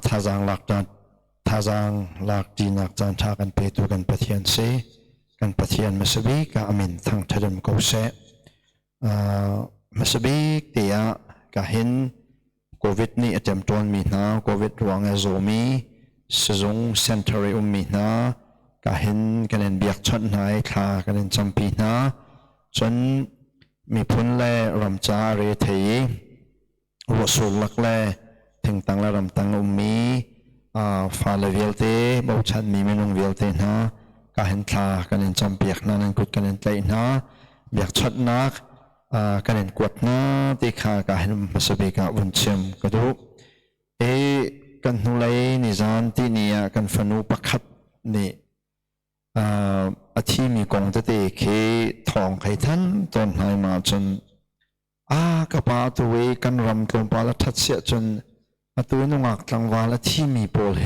ท่าจางหลักจันท่าจางหลักจีนักจันทากันเปตุกันปะเทียนเสกันปะเทียนมัสบีกอามินทั้งทะเลมกุเสมัสบีเตียกะเห็นโควิดนี่เต็มตัวมีนาโควิดรวงโซมีสซงเซ็นเตอร์มีนากะเห็นกันเองเบียกชดไหนคลากันเองจำปีนาจนมีพ้นแล่รำจาเรทีวสุลักแล่ถึงตั้งละรำตั้งมีฟาเลเวลเตบ่าวชันมีเมนุงเวลเตนะกะเห็นคลากันเองจำเปียกนั้นกุดกันเองเลยนะเบียกชดนักกันเองกวดนะที่ข้ากะเห็นมัสบีกะวันเชมกระดูกันทุเลยนิจานที่นี่กันฟนูประคัดนี่อาทิมีกองตะเตะเคทองไข่ท่านตอนให้มาจนกระปาตัวกันรำตัวปาละทัดเสียจนตัวนุ่งอักตังวาละที่มีโปลเฮ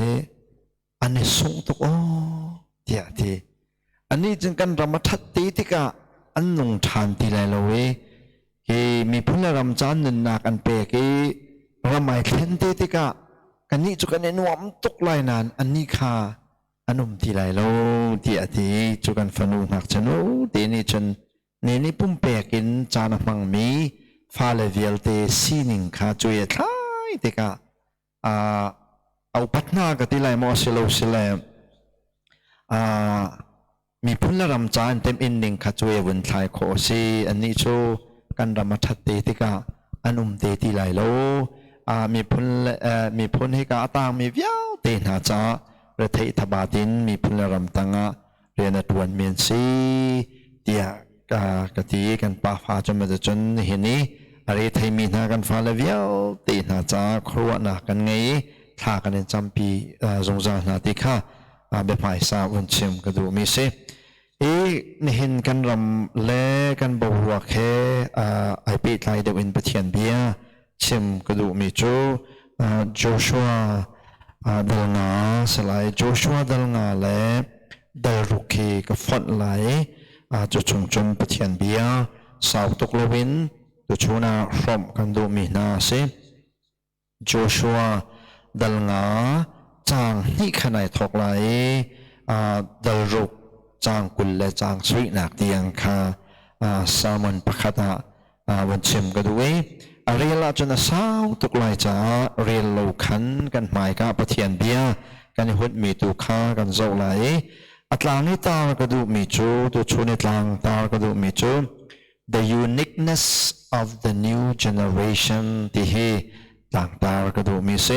อันนี้ส่งตุกเดียทีอันนี้จึงกันรำทัดตีติกะอันนุ่งทานตีไรละเวมีพุ่นรำจานนินนักอันเปกรำไม่เล่นตีติกะกันนี้จุกันเนนวมตุกไรนานอันนี้ค่ะอันนุ่มทีไรโลที่อธิจุกันฟนูหักชนูตีนี่จนนี่ปุ่มเปกินจานมังมีฟาเลเวลเตซีนิงค่ะจุยท้ายติกะเอาปัตนากติไรมอสิโลสิเลมีพุ่นละรำจานเต็มอินนิงค่ะจุยวันทายโคซีอันนี้จูกันรำมัทัดตีติกะอันนุ่มเตตีไรโลมีพุ่นให้กาตางมีเวียวเตน่าจะประเทศทบาดินมีพุ่นรำตังเรียนตวนเมียนซีเดียกติกันป่าฟ้าจนมาจนเห็นนี้อะไรไทยมีนากันฟ้าเลเวียวเตน่าจะครัวหนักกันไงท่ากันจำปีสงสารนาติค่ะแบบหมายสาววันเชิมกระดูมีเสนี่เห็นกันรำเล่กันบวกแค่ไอปีไทยเดวินปะเทียนเบียชิมกระดูมีจูโจชัวดัลงาสลายโจชัวดัลงาและดัลรุกีกับฟอนไหลจุดชงปะเทียนเบียสาวตกลวินจุดชูนาฟอมกันดูมีนาเซโจชัวดัลงาจางนี่ขณะถกไหลดัลรุกจางกุลและจางสวีนักเตียงคาสามันประคตาวันชิมกระดูเรียลจนสาวตุกลายจ้าเรียลโลขันกันหมายกับปะเทียนเบียกันหุ่นมีตุข้ากันโจไหลอัตลานิตากระดูมีจูตัวชูนิตลางตากระดูมีจู the uniqueness of the new generation ที่เฮต่างตากระดูมีเส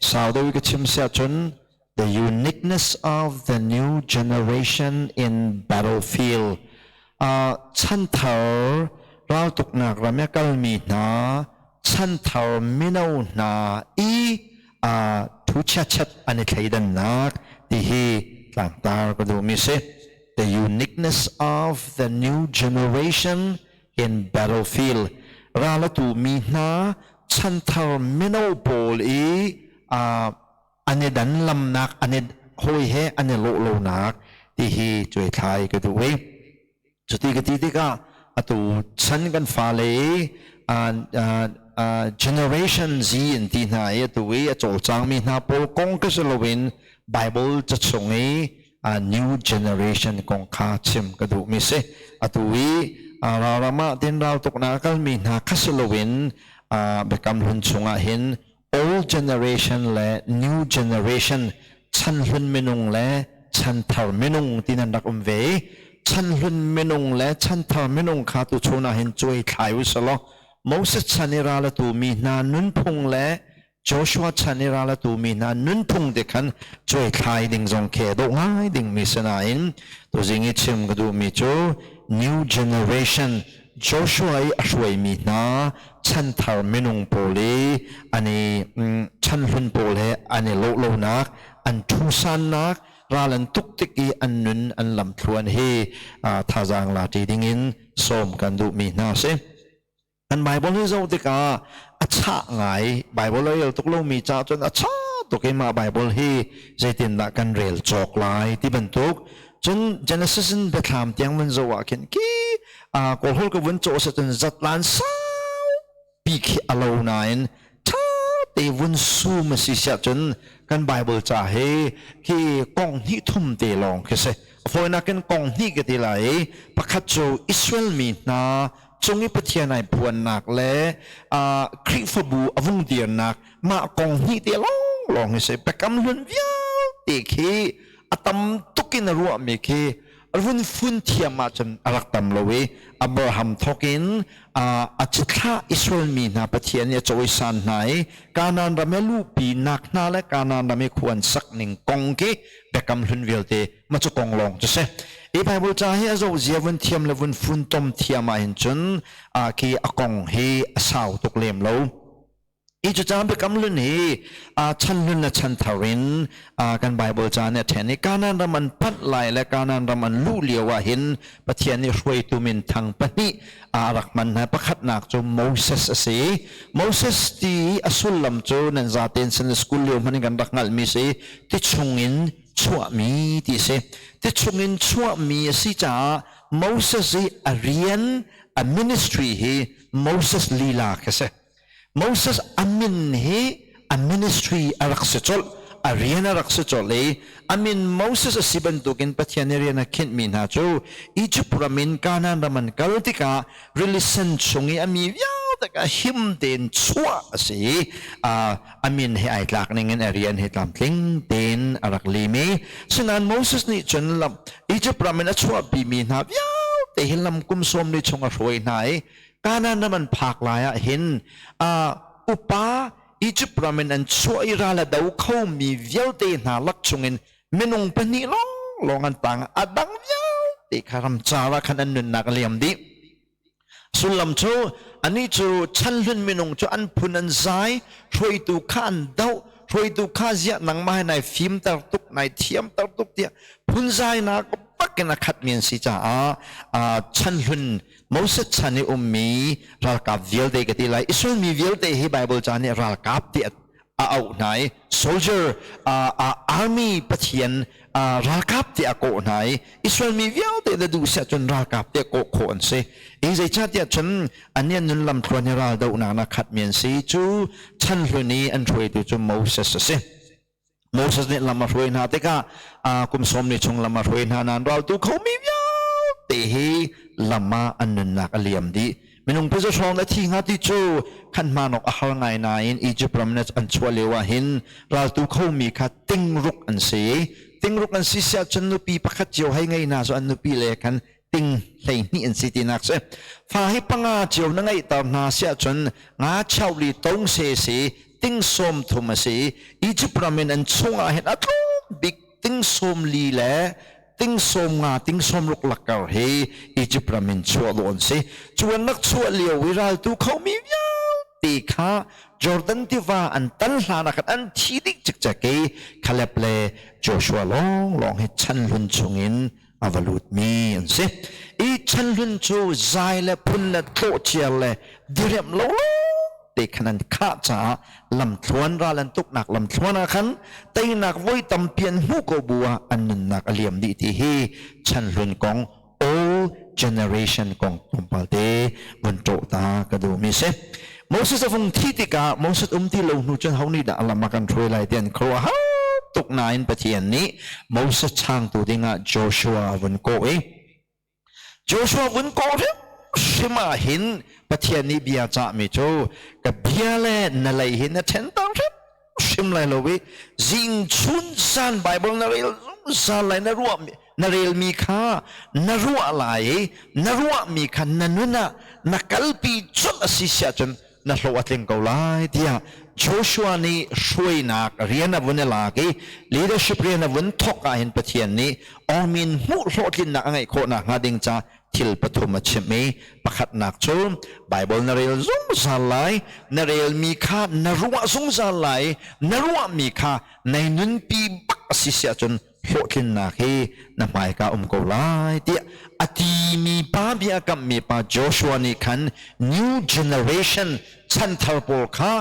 สาวดวิกชิมเสียจน the uniqueness of the new generation in battlefield ฉันเถอเราตกหนักเราไม่กัลมีนาฉันเท่าไม่เอาหนาทุกชัดอันนี้ใครดันนักที่ต่างตาก็ดูมีเส the uniqueness of the new generation in battlefield เราละตูมีนาฉันเท่าไม่เอาโปลอันนี้ดันลำนักอันนี้หอยเหอันนี้โลนักที่ช่วยไทยก็ดูจุดที่ก็ที่ก็ตัวฉันกันฟ้าเลยgeneration Z ที่ไหนตัวโจทย์จังมีนาโปลกงก็สโลวิน Bible จะส่งnew generation กงข้าชิมก็ดูมิเสตัวเรามาเดินเราตกนักมีนาคัสโลวินเบกำหุ่นชงเห็น old generation และ new generation ฉันหุ่นเมนุงและฉันเท่าเมนุงที่นั่นรักเวฉันหุ่นเมนุงและฉันเท่าเมนุงข้าตัวชนะเห็นช่วยขายวิสละมอสชันราละตูมีนานุนพงและโจชัวชันราละตูมีนานุนพงเด็กขันช่วยขายดิ่งจงเคดงง่ายดิ่งมิสนาอินตัวสิ่งที่ชิมก็ดูมีโจ new generation โจชัวช่วยมีนาฉันทำเมนุงโปลีอันนี้ฉันหุ่นโปลีอันนี้โลนักอันทุสันนักราลันทุกติกีอันนุนอันลำทวนเฮท่าจางลาตีดิ่งอินส้มกันดูมีนาเซอันไบเบิลที่เราติกาอัชะไงไบเบิลเลยตุกลงมีจ้าจนอัชะตุกมาไบเบิลที่ใจตินละกันเรลจอกไลที่บรรทุกจนเจเนซิสเบทามเตียงมันจะว่าเข็นกี้กอลฮุลกับวันโจสจนจัดลานสาวปีกอโลนายนท้า ตีวุนซูมาสิเสียจนกันไบเบิลจ่าเฮคีกองที่ทุ่มเตลองคือเสพอยนักกันกองที่กันทีไรประคัตโจอิสราเอลมีนาจงนี้ประเทศไหนพวนนักและคริฟบูอวุงเดียนักมากองที่เตลองคือเสไปกำลังวิวตีคีอัตมตุกินรัวมีคีรุนฟุนเทียมาจนรักตำลวีอับราฮัมทอกินอาจิตาอิสราเอลมีนาประเทศเนี่ยจะวิสันไหนการนั้นเราไม่รู้ปีนักนาและการนั้นเราไม่ควรสักหนึ่งกองกีแต่กำลังวิลเดมาจะกองลงจะเสอีไบเบิลจะให้เราเจียวันเทียมและวันฟุนตมเทียมาเห็นจนกีกองเฮสาวตกเลี่ยมเราอีจุดจามไปกำลังนี้ฉันลุนและฉันทารินกันไบเบิลจานเนี่ยแทนในการนั้นเรามันพัดไหลและการนั้นเรามันลู่เลียวว่าเห็นประเทศนี้ช่วยตุมินทางปนิรักมันนะประคัดหนักจนโมเสสสิโมเสสที่อสุลลำโจนันซาเตนสันสกุลเลียวมันกันรักงัลมีสิที่ชงอินชั่วมีที่สิที่ชงอินชั่วมีสิจ้าโมเสสเรียนมินิสทรีฮีโมเสสลีลาคือสิMoses amin he a ministry araksechol ariana araksechol le amin Moses asibantukin pathianerian na kin min ha chu Egypt ramin kanan raman kaltika relation chungi ami yaw taka him den chua si amin he ai tlak ningen arian he tlamtling den araklimi sinan Moses ni chun lam Egypt ramin a chua bi min ha yaw te hilam kum som ni chunga roi nai kanan naman paklaya hin upa Egypt ramen an chua irala daw kau mi vialte na lakchungin minung pani longan tang adang vial di karam cara kanan nun nakaliam di sulam cho ani cho chanlun minung cho an punan zai troi tu kan daw troi tu kazia nang mai nai film tartuk nai thiam tartuk dia pun zai na kena khat mien si cha chan hun Moses chani ummi ral kap vial de gati lai Israel mi vial de hi Bible chani ral kap ti au nai soldier army pathian ral kap ti ako nai Israel mi vial de du sa chun ral kap ti ko khon se e zai cha ti chun anian nun lam thron ral do na khat mien si chu chan huni an throi tu chu Moses se Moses ni lama roi na teka kum som ni chung lama roi na nan ral tu khau mi viao te hi lama anun nak aliam di minung peso song na thi nga ti chu khan manok ahal ngai na in Egypt ramnet an chwalewa hin ral tu khau mi kha tingruk an si sia chen nu pi pakhat chiu hai ngai na so an nu pi le khan ting hlei ni an si ti nak se fa hi panga chiu na ngai ta na sia chen nga chau li tong se ting som thumasi Egypt ramen an chunga het atlong big ting som li le ting som nga ting som luk lakar he Egypt ramen chualon se chuan nak chual liu wiral tu khau mi viau ti kha Jordan tiva an tan hlana khat an thi dik chik chake khaleple Joshua long he chan lun chungin avalut mi an se I chan lun chu zai le pun le tho chial le direm lo te khanan kha cha lam thluan ra lan tuk nak lam thluana khan tei nak voi tam pian hu ko bua an nak aliam di ti hi chan lun kong all generation kong tumpalte bun to ta ka du mi se Moses avung thitika Moses ti lo nu chen hauni da alama kan throi lai ten khro ha tuk nain pathian ni Moses chang tu dinga Joshua bun ko Joshua bun ko Shima hin pathian ni bia cha mi cho ka bia le na lai hin na ten tang shim lai lo wi jing chun san Bible na rel san lai na ruwa na rel mi kha na ruwa lai na ruwa mi kha na nuna na kalpi chun asisya chun na hlo atling ko lai dia Joshua ni shuai nak riana vunela ke leadership riana vun thoka hin pathian ni omin hu hlotlin na ngai kho na ngading cha til pathuma chimi pakhat nak chu Bible na rel zung zalai na rel mi kha na ruwa zung zalai na ruwa mi kha nai nun pi bak asisya chun hlotlin na he na mai ka ko lai ti ati mi pa bia kam mi pa Joshua ni khan new generation chan thar por kha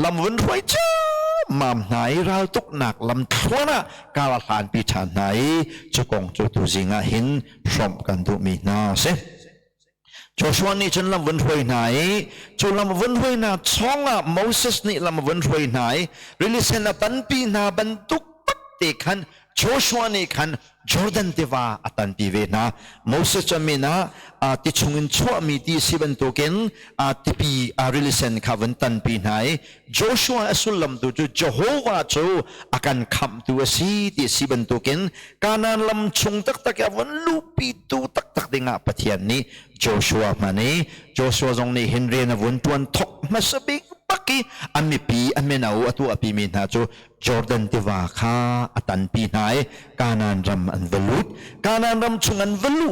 lam vun roi cha mam nai ral tuk nak lam thwana kala hlan pi than nai chu kong chu tu zinga hin from kan du mi na se โจชัวนี่ฉันลำวันรวยไหนจูลำวันรวยนาช่องอ่ะโมเสสนี่ลำวันรวยไหนริลิเซนตันปีนาบรรทุกปักเตขันโจชัวนี่ขันจอร์แดนเทวาตันปีเวนะโมเสสจะมีนะติชงอินชัวมีที่สิบันตุกินที่ปีริลิเซนข้าวันตันปีไหนโจชัวสุลลำตัวจูเฮโวาจูอาการคำตัวสีที่สิบันตุกินการนั้นลำชงตักตักวันลูปีตูตักตักดิ่งอ่ะปะเทียนนี้โจชัวมานี่โจชัวตรงนี้เห็นเรียนวันตวนทกมาสบิกปักกี้อันมีปีอันมีนาอัตัวปีมีนาจูจอร์แดนเทวาข้าตันปีไหนการนั้นรำอันวลุดการนั้นรำชงอันวลุ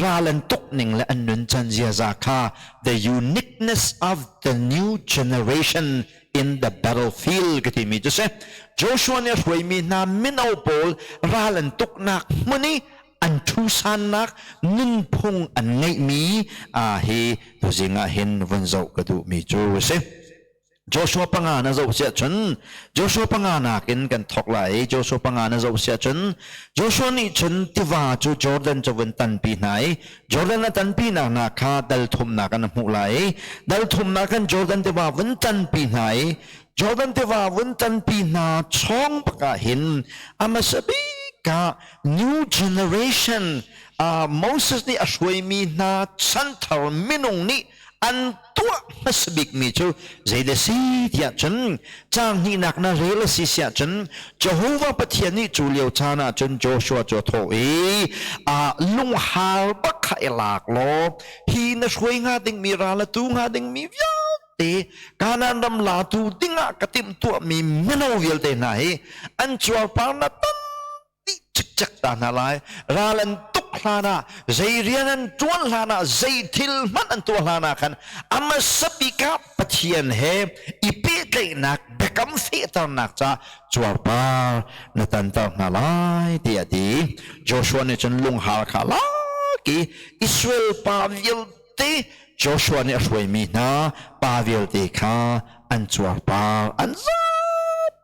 ราลันตุกหนึ่งและอันนุนจันเจียจากข้า the uniqueness of the new generation in the battlefield ก็ที่มีจะเสโจชัวเนี่ยรวยมีนามินาโปลราลันตุกนักมันนี่อันทุสันนักนินพงอันไงมีเฮตัวสิงห์เห็นวันเจ้าก็ดูมีจูเสโจชัวปังอาณาเจ้าเสียจนโจชัวปังอาณากินกันทอกไหลโจชัวปังอาณาเจ้าเสียจนโจชัวนี่จนที่ว่าจูจอร์แดนจะวันตันปีไหนจอร์แดนตันปีนักนาคาดัลทุมนักกันหูไหลดัลทุมนักกันจอร์แดนที่ว่าวันตันปีไหนจอร์แดนที่ว่าวันตันปีนาช่องปะเห็นอามาสบีnew generation Moses นี่อช่วยมีนาสันทร์มินงนี่อันตัวมัสบิกมีจูใจเดสีที่ฉันจางนี่นักนาเรลสิเสียฉันจะหัวปะเทียนี่จูเลียวชานาจนโจชัวโจโตลุงฮาลบักไอหลากลบฮีน่ะช่วยงาดิงมีราละตูงาดิงมีวิวเตการนั้นรำลาตูดิงะกติมตัวมีมินเอาวิลเตไหนอันจวบปานาตันจักตานาลายราลันตุกลานาใจเรียนันตัวลานาใจทิลมันอันตัวลานาคันอามาสปิกาปะเทียนเฮอีเปิดเลยนักเบกัมเฟตานักจ้าจวบปานตันตานาลายเดียดีโจชัวเนี่ยจนลุงฮาลคาลากีอิสราเอลปาวิลเตโจชัวเนี่ยช่วยมีนาปาวิลเตคาอันจวบปาอัน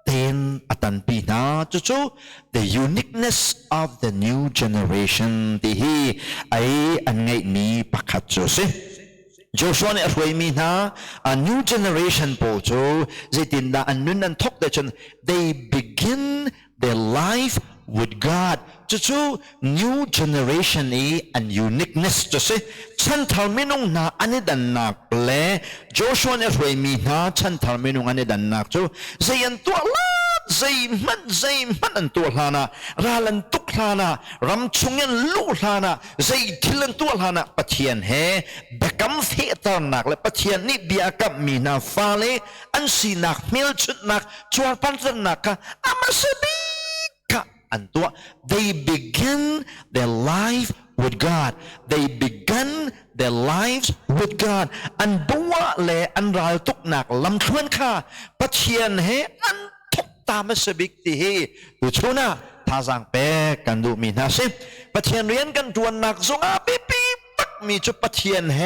เป็นตันปีนาจู่ the uniqueness of the new generation ที่ไออันไงมีปักขัดจู่สิโจชัวเนี่ยรวยมีนะ a new generation ปูจู่จะติดดาอันนู้นอันทกเดชน they begin their life with God จู่ new generation นี้อัน uniqueness จู่สิฉันทำไม่นุ่งนาอันนี้ดันนักเลยโจชัวเนี่ยรวยมีนะฉันทำไม่นุ่งอันนี้ดันนักจู่ใจยันตัวละใจมันอันตัวลานะราลันตุกลานะรำชงยันลูลานะใจทิลันตัวลานะปะเทียนเฮเบกัมเฟตานักและปะเทียนนี่เบียกับมีนาฟาเลอันสีนักมิลชุดนักจวบปันตนักอามาสบิกะอันตัว they begin their life with God they began their lives with God อันบัวเลอันรายตุกนักลำชวนข้าปะเทียนเฮอันตามสบิกที่ดูชูนะท่าสังเปกันดูมีนาสิปะเทียนเรียนกันตัวนักสงอาปีปักมีจุดปะเทียนเฮ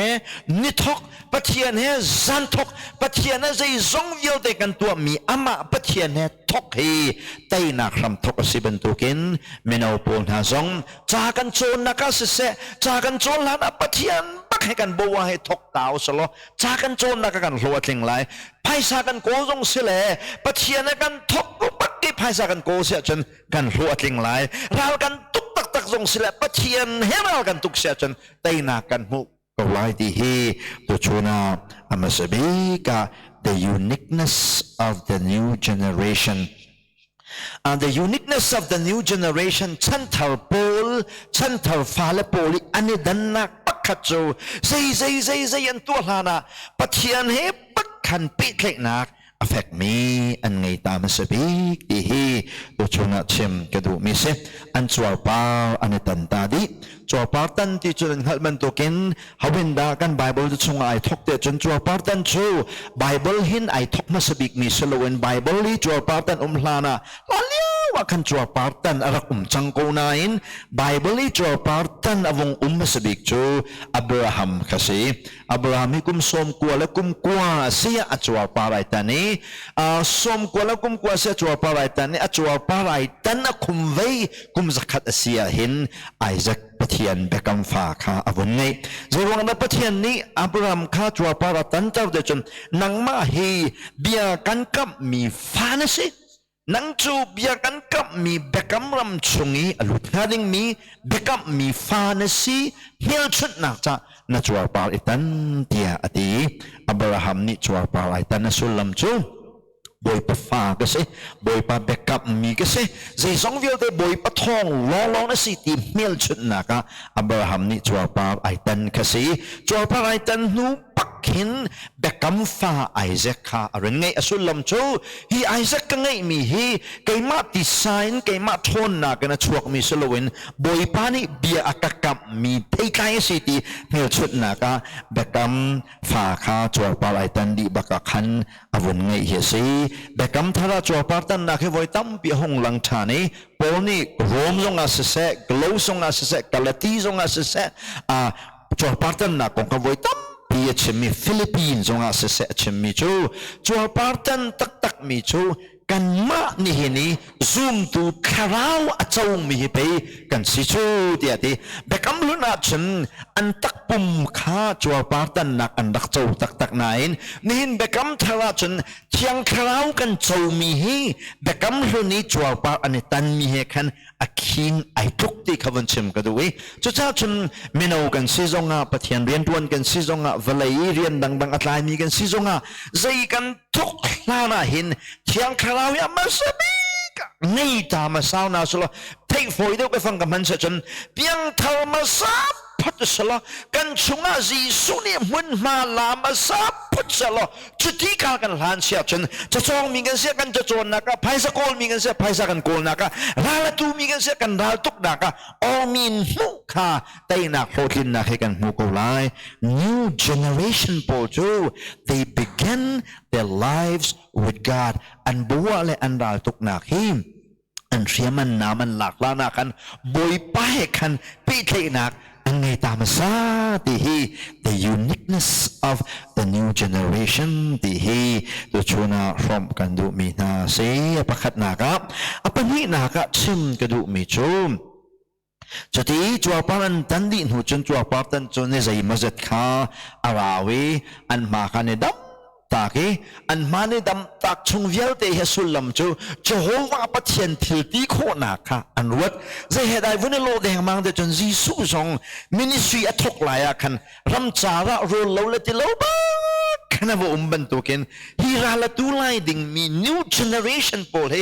นิทกปะเทียนเฮจันทกปะเทียนเฮใจทรงเวียวเตกันตัวมีอามาปะเทียนเฮทกเฮไตนักรำทกสิบันตุกินมินาปูนาซงจากกันโจนนักสิเสจากกันโจนลานะปะเทียนปักให้กันบัวให้ทกดาวสโลจากกันโจนนักกันหัวทิ้งไหลภายสากันโกจงสิเลปะเทียนกันทกปักที่ภายสากันโกเสียจนกันหัวทิ้งไหลเรากันตุกตักจงสิเลปะเทียนเฮเรากันตุกเสียจนไตนักกันมุกก็ไล่ที่เฮตัวชูนาอามาสบิกะ the uniqueness of the new generation the uniqueness of the new generation ฉันทาร์โพลฉันทาร์ฟาเลโพลีอันนี้ดันนักปักขัดจูใจยันตัวลานะปะเทียนเฮปักขันปิดเล็กนัก affect me อันไงตามสบิกที่เฮตัวชนะเชมกระดูมิเซอันจวบปาอันนี้ตันตาดิจวบปาตันที่จุดหัดมันตัวกินเขาเป็นดากันไบเบิลจะชงไอทกเตจนจวบปาตันชูไบเบิลหินไอทกมาสบิกมีสโลเวนไบเบิลลีจวบปาตันลานะลาเลียวว่าคันจวบปาตันอรักจังโกนาอินไบเบิลลีจวบปาตันอวงมาสบิกชูอับราฮัมขสีอับราฮัมให้กุมสมกัวและกุมกัวเสียจวบปาไรตันนี้สมกัวและกุมกัวเสียจวบปาไรตันนี้จวบปาไรตันคุมเวกุมสักขัดเสียหินไอซัก ปะเทียนเบกัมฟ้าข้าอวุนไงใจวังนับปะเทียนนี้อับรามข้าจัวปาราตันเจ้าเดชนนังมาเฮเบียกันกับมีฟ้านะสินังจูเบียกันกับมีเบกัมรำชงีอลุนาดิงมีเบกัมมีฟ้านะสิเฮลชุดนักจ้านัจัวปาราตันเตียอดีอับราฮัมนี่จัวปาราตันนัสุลัมจูบอยปะฟ้าก็สิบอยปะเบกับมีก็สิใจสองเดียวแต่บอยปะทองล้อนะสิทีเมลชุดนักอับราฮัมนี่จัวปาไอตันก็สิจัวปาไอตันนูปักหินเบกัมฟ้าไอเซคาอะไรไงอสุลัมจูฮีไอเซกไงมีฮีไกมาดีไซน์ไกมาทนนักนะชวกมีสโลวินบอยปานี่เบียอักกับมีไทไกสิทีเมลชุดนักเบกัมฟ้าข้าจัวปาไอตันดีบักขันอวุนไงเฮสิเบกัมทาราจัวปาตันนักให้ไว้ตั้มปีหงลังชานีปอนี่โรมซงอาเซกลาวซงอาเซกาลาตีซงอาเซจัวปาตันนักคงเขาไว้ตั้มปีเชมีฟิลิปปินส์ซงอาเซเชมีจูจัวปาตันตักมีจูกันมานี่เห็นนี่ซูมตูคาราวอาจงมีไปกันสิจูเดียดีเบกัมลุนาฉันอันตักปุ่มข้าจัวปาตันนักอันดักโจตักนายนี่เห็นเบกัมทาราฉันเทียงคาราวกันโจมีฮีเบกัมลุนี่จัวปาอันตันมีเหกันอาคิงไอทุกที่ขวันชิมกันด้วยจุดเจ้าฉันไม่เอากันซีซงอาปะเทียนเรียนตัวนกันซีซงอาเวลัยเรียนดังอัตลายมีกันซีซงอาใจกันทุกลานาหินเทียงคาราวยังมาสบิกนี่ตามมาสาวนาสุลเทคโฟยเดียวไปฟังกับมันเสร็จจนเพียงเท่ามาซับพุทธสละกันชุงอาจีสุนีมันมาลามาซับพุทธสละจุดที่การกันหลานเสียจนจะจองมีกันเสียกันจะโจรนักไพ่สกอลมีกันเสียไพ่สักันโกลนักลาละตูมีกันเสียกันดาวตุกนักอมีนมุขะไตนักโหดินนักให้กันมุกลาย new generation โปรจู they begin their lives with God อันบัวและอันดาวตุกนักฮิมอันเสียมันนามันหลักล้านักกันบอยไปกันปีเทนักอันไงตามซาที่ฮี the uniqueness of the new generation ที่ฮีตัวชนะพร้อมกันดูมีนาเสียประคัดนักอัปนี้นักชิมกันดูมีจูมจะที่จัวปารันตันดินหูจนจัวปาตันจนในใจมัสยิดข้าอาราวีอันมากันในดับตากีอันมาในดำตักชงเวลเตะเฮสุลลัมจูเจ้าหัวปะเทียนทิลตีโคนักค่ะอันวัดใจเหตุใดวันนี้โลกแดงมังเดจนจีสุจงมินิสทรีอัตกลายคันรำจาระโรลเลวเลติโลบ้าขณะว่าบันตุกินฮีราลตูไลดิ่งมี new generation โปรเฮ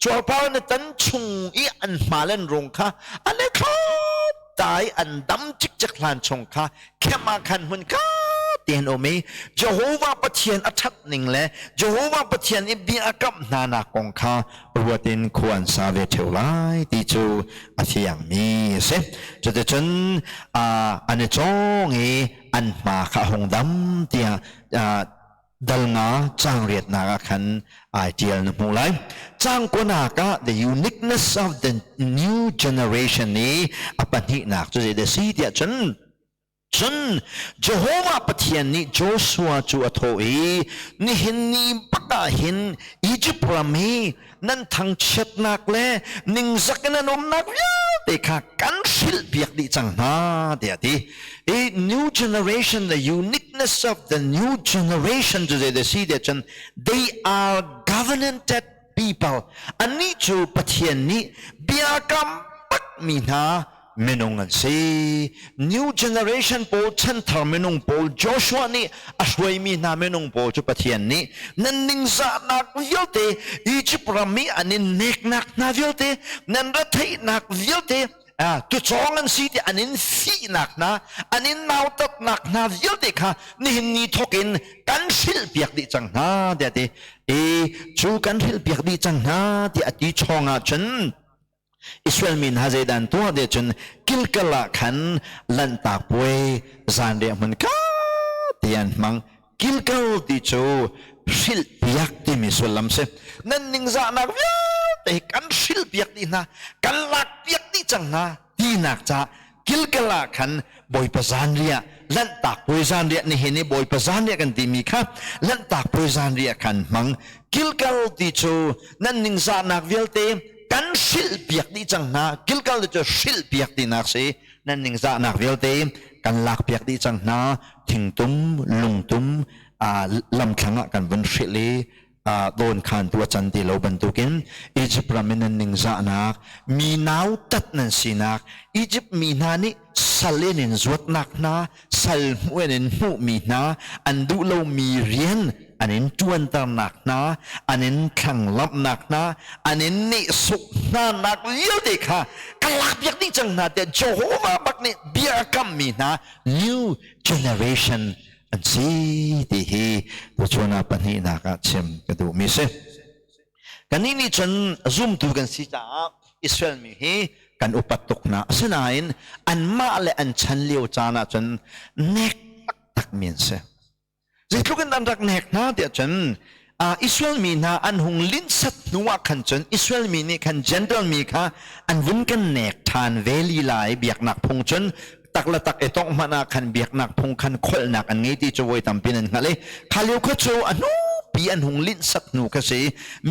จัวปารันตันชงอีอันมาเล่นรงค่ะอันนี้เขาตายอันดำจิกจักลานชงค่ะแค่มาคันหุ่นค่ะเตียนโอเมเจ้าหัวปะเทียนอัชัดหนึ่งเลยเจ้าหัวปะเทียนอิบีอากับนานากงคารัวตินควรสาเวเทวไลติจูอาทิยังมีเสจะเดชนอันนี้จงอันมาข้าหงดำเตียดัลงาจางเรียดนาคันไอเดียนมูไลจางกนากะ the uniqueness of the new generation นี้อปันหินักจะได้สีเดียจนเจ้าหัวปะเทียนนี่โจชัวจูอโตนี่เห็นนี่ปะกาเห็นอีจิปรามีนั่นทางเช็ดนักเลยนิ่งสักนั้นอมนักแต่ข้ากันศิลป์ดีจังนะเดี๋ยวดิnew generation the uniqueness of the new generation จะได้สีเดียจน they are governmented people อันนี้จูปะเทียนนี่เบียกัมปักมีนาเมนงอันซี new generation โปชันทาร์เมนงโปโจชัวนี่อสวยมีนาเมนงโปจุปะเทียนนี่นั่นนิงซานักวิลเตอีจิปรามีอันนี้เนกนักนาวิลเตนั่นรัฐนักวิลเตตุจองอันซีที่อันนี้สีนักนะอันนี้นาวตักนักนาวิลเตค่ะนี่นี่ทกินกันศิลป์เปียกดีจังนะเดี๋ยวดิจูกันศิลป์เปียกดีจังนะที่อดีตชงอ่ะฉันอิสราเอลมินฮะเจดันตัวเดียจนกิลกะละขันลันตากป่วยจานเดียมันก้าเตียนมังกิลกะลติจูศิลป์ยักษ์ที่มีส่วนลำเสนั่นนิงจานักวิแต่กันศิลป์ยักษ์ดีนะกันหลักยักษ์ดีจังนะที่นักจะกิลกะละขันบอยประจานเรียลันตากป่วยจานเรียนี่เห็นนี่บอยประจานเรียกันที่มีครับลันตากป่วยจานเรียขันมังกิลกะลติจูนั่นนิงจานักวิลเตกันศิลป์ยักษ์ดีจังนะกิลกะลจะศิลป์ยักษ์ดีนักสิ นั่นหนึ่งจะนักเวลเตกันลักเปียกดีจังนาทิ้งตุ้มลุงตุ้มลำขังกันวันศิลีโดนขันตัวจันติโลบันตุกินอียิปต์รามินันหนึ่งจะนักมีนาวตัดนั่นสินักอียิปต์มีนานี่สัลเลนินจวดนักนาสัลมวยนินหูมีนาอันดูเรามีเรียนอันนี้จวนตระหนักนะอันนี้ขังลับหนักนะอันนี้นิสุขนาหนักเยอะดีค่ะกลับอย่างนี้จังนะแต่โจโฮวาบักนี่เบียกัมมีนะ new generation อันซีที่ฮีตัวชวนปัญหาหนักเช่นกระดูมิเซกันนี่จนซุ่มดูกันสิจ้าอิสราเอลมีฮีกันอุปตุกนะสนายอันมาและอันชันเลี้ยวจานะจนเนกตักมีนเซจะทุกันอันรักเนกนะเดี๋ยวจนอิสราเอลมีนะอันหงลินสัตนัวขันจนอิสราเอลมีนี่ขันเจนเดลมีค่ะอันวุ่นกันเนกทานเวลีไลเบียกหนักพงจนตักละตักต้องมานาขันเบียกหนักพงขันคนหนักอันงี้ที่จะไว้ทำเป็นอะไรข้าเลี้ยวข้าโจอันนู้ปีอันหงลินสัตนูก็สิ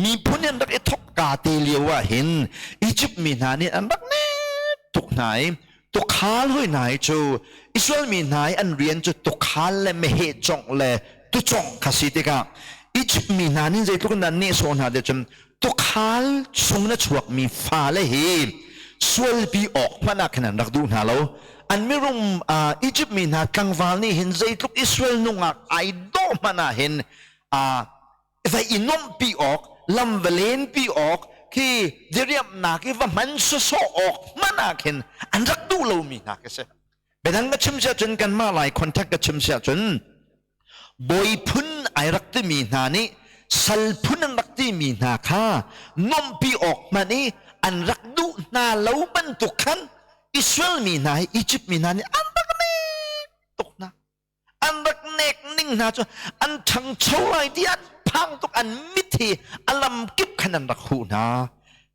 มีผู้นี้รักทกกาเตเลียวว่าเห็นอียิปต์มีนานี่อันรักเนตุกไหนตุกขาลห้อยไหนจูอิสราเอลมีไหนอันเรียนจูตุกขาลและไม่เหตุจงเลยตุจงข้าสิติกาอียิปต์มีนานี่ใจทุกนั้นนี่โซนหาเดจมตุกขาลทรงนัชวกมีฟ้าและเฮสวลปีออกมานักขนาดรักดูนาเราอันไม่รู้อียิปต์มีนากังวาลนี่เห็นใจทุกอิสราเอลนุ่งไอโดมานาเห็นแต่อินนมปีออกลำเวเลนปีออกที่เรียบนักว่ามันสุดออกมานักเห็นอันรักดูเรามีนักเสียเป็นอันก็ชิมเสียจนกันมาหลายคนทักก็ชิมเสียจนบอยพุ่นไอรักที่มีนานี่สัลพุ่นรักที่มีนาค่ะนมปีออกมานี่อันรักดูนาเล่าบรรทุกขันอิสราเอลมีนาอียิปต์มีนานี่อันรักเนกตกนะอันรักเนกนิ่งนาจนอันทั้งเท่าไรที่อันพังตกอันมิทีอัลลัมกิบขนาดรักหูนะ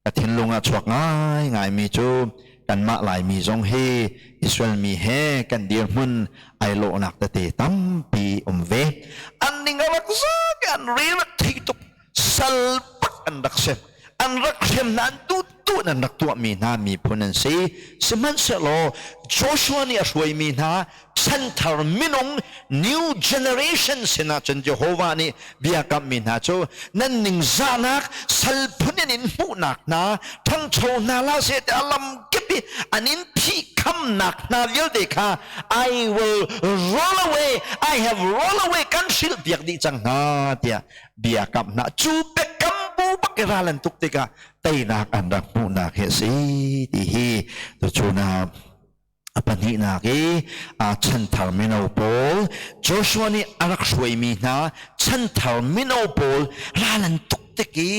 กระเทียนลงอาชวกง่ายมีจูกันมาหลายมีจงเฮอิสราเอลมีเฮกันเดียร์มุนไอโลนักตะเตตั้มปีเวอันนี้ก็รักษากันเรียกที่ตุกสัลปักอันรักเซมอันรักเซมนั้นตุนันรักตัวมีนามีพูนันซีสมันเสโลโจชัวนี่ช่วยมีนาฉันทาร์มินง new generation สินะจนเยโฮวานี่เบียกับมีนาโจนั่นหนึ่งจานักสัลพุนินผู้นักนะทั้งโชนาลาเสตอัลลัมกิบอันนี้พี่คำนักนาเยอะเด็กค่ะ I will roll away I have roll away กันชิลเบียกดีจังนะเดียเบียกับนะจูเบกัมบูบักราลันตุกติกาไตนักอันรักผู้นักเฮสีที่ฮีตัวชูนาปัญหาหนักฉันทำมิโนโปลโจชัวนี่อารักช่วยมีนะฉันทำมิโนโปลร้านตุกตะกี้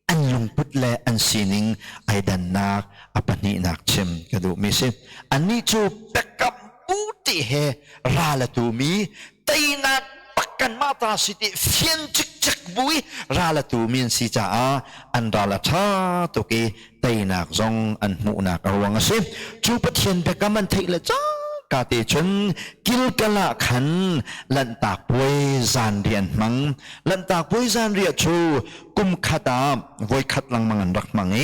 อันลงพุทธและอันซีนิงไอดันนักปัญหาหนักเช่นกระดูมิสิอันนี้จูเป็กกับบูติเฮร้านตูมีไตนักปักกันมาตราสิติเฟียนจิกบุยร้านตูมีนสิจ้าอันร้านท่าตุกี้ไตนักจงอันมุนักระวังสิจูปะเทียนเป็กกับมันทีละจ้ากาติชนกิลกะละขันลันตากป่วยจานเรียนมังลันตากป่วยจานเรียชูกุมขัดาไว้ขัดลังมังรักมังเอ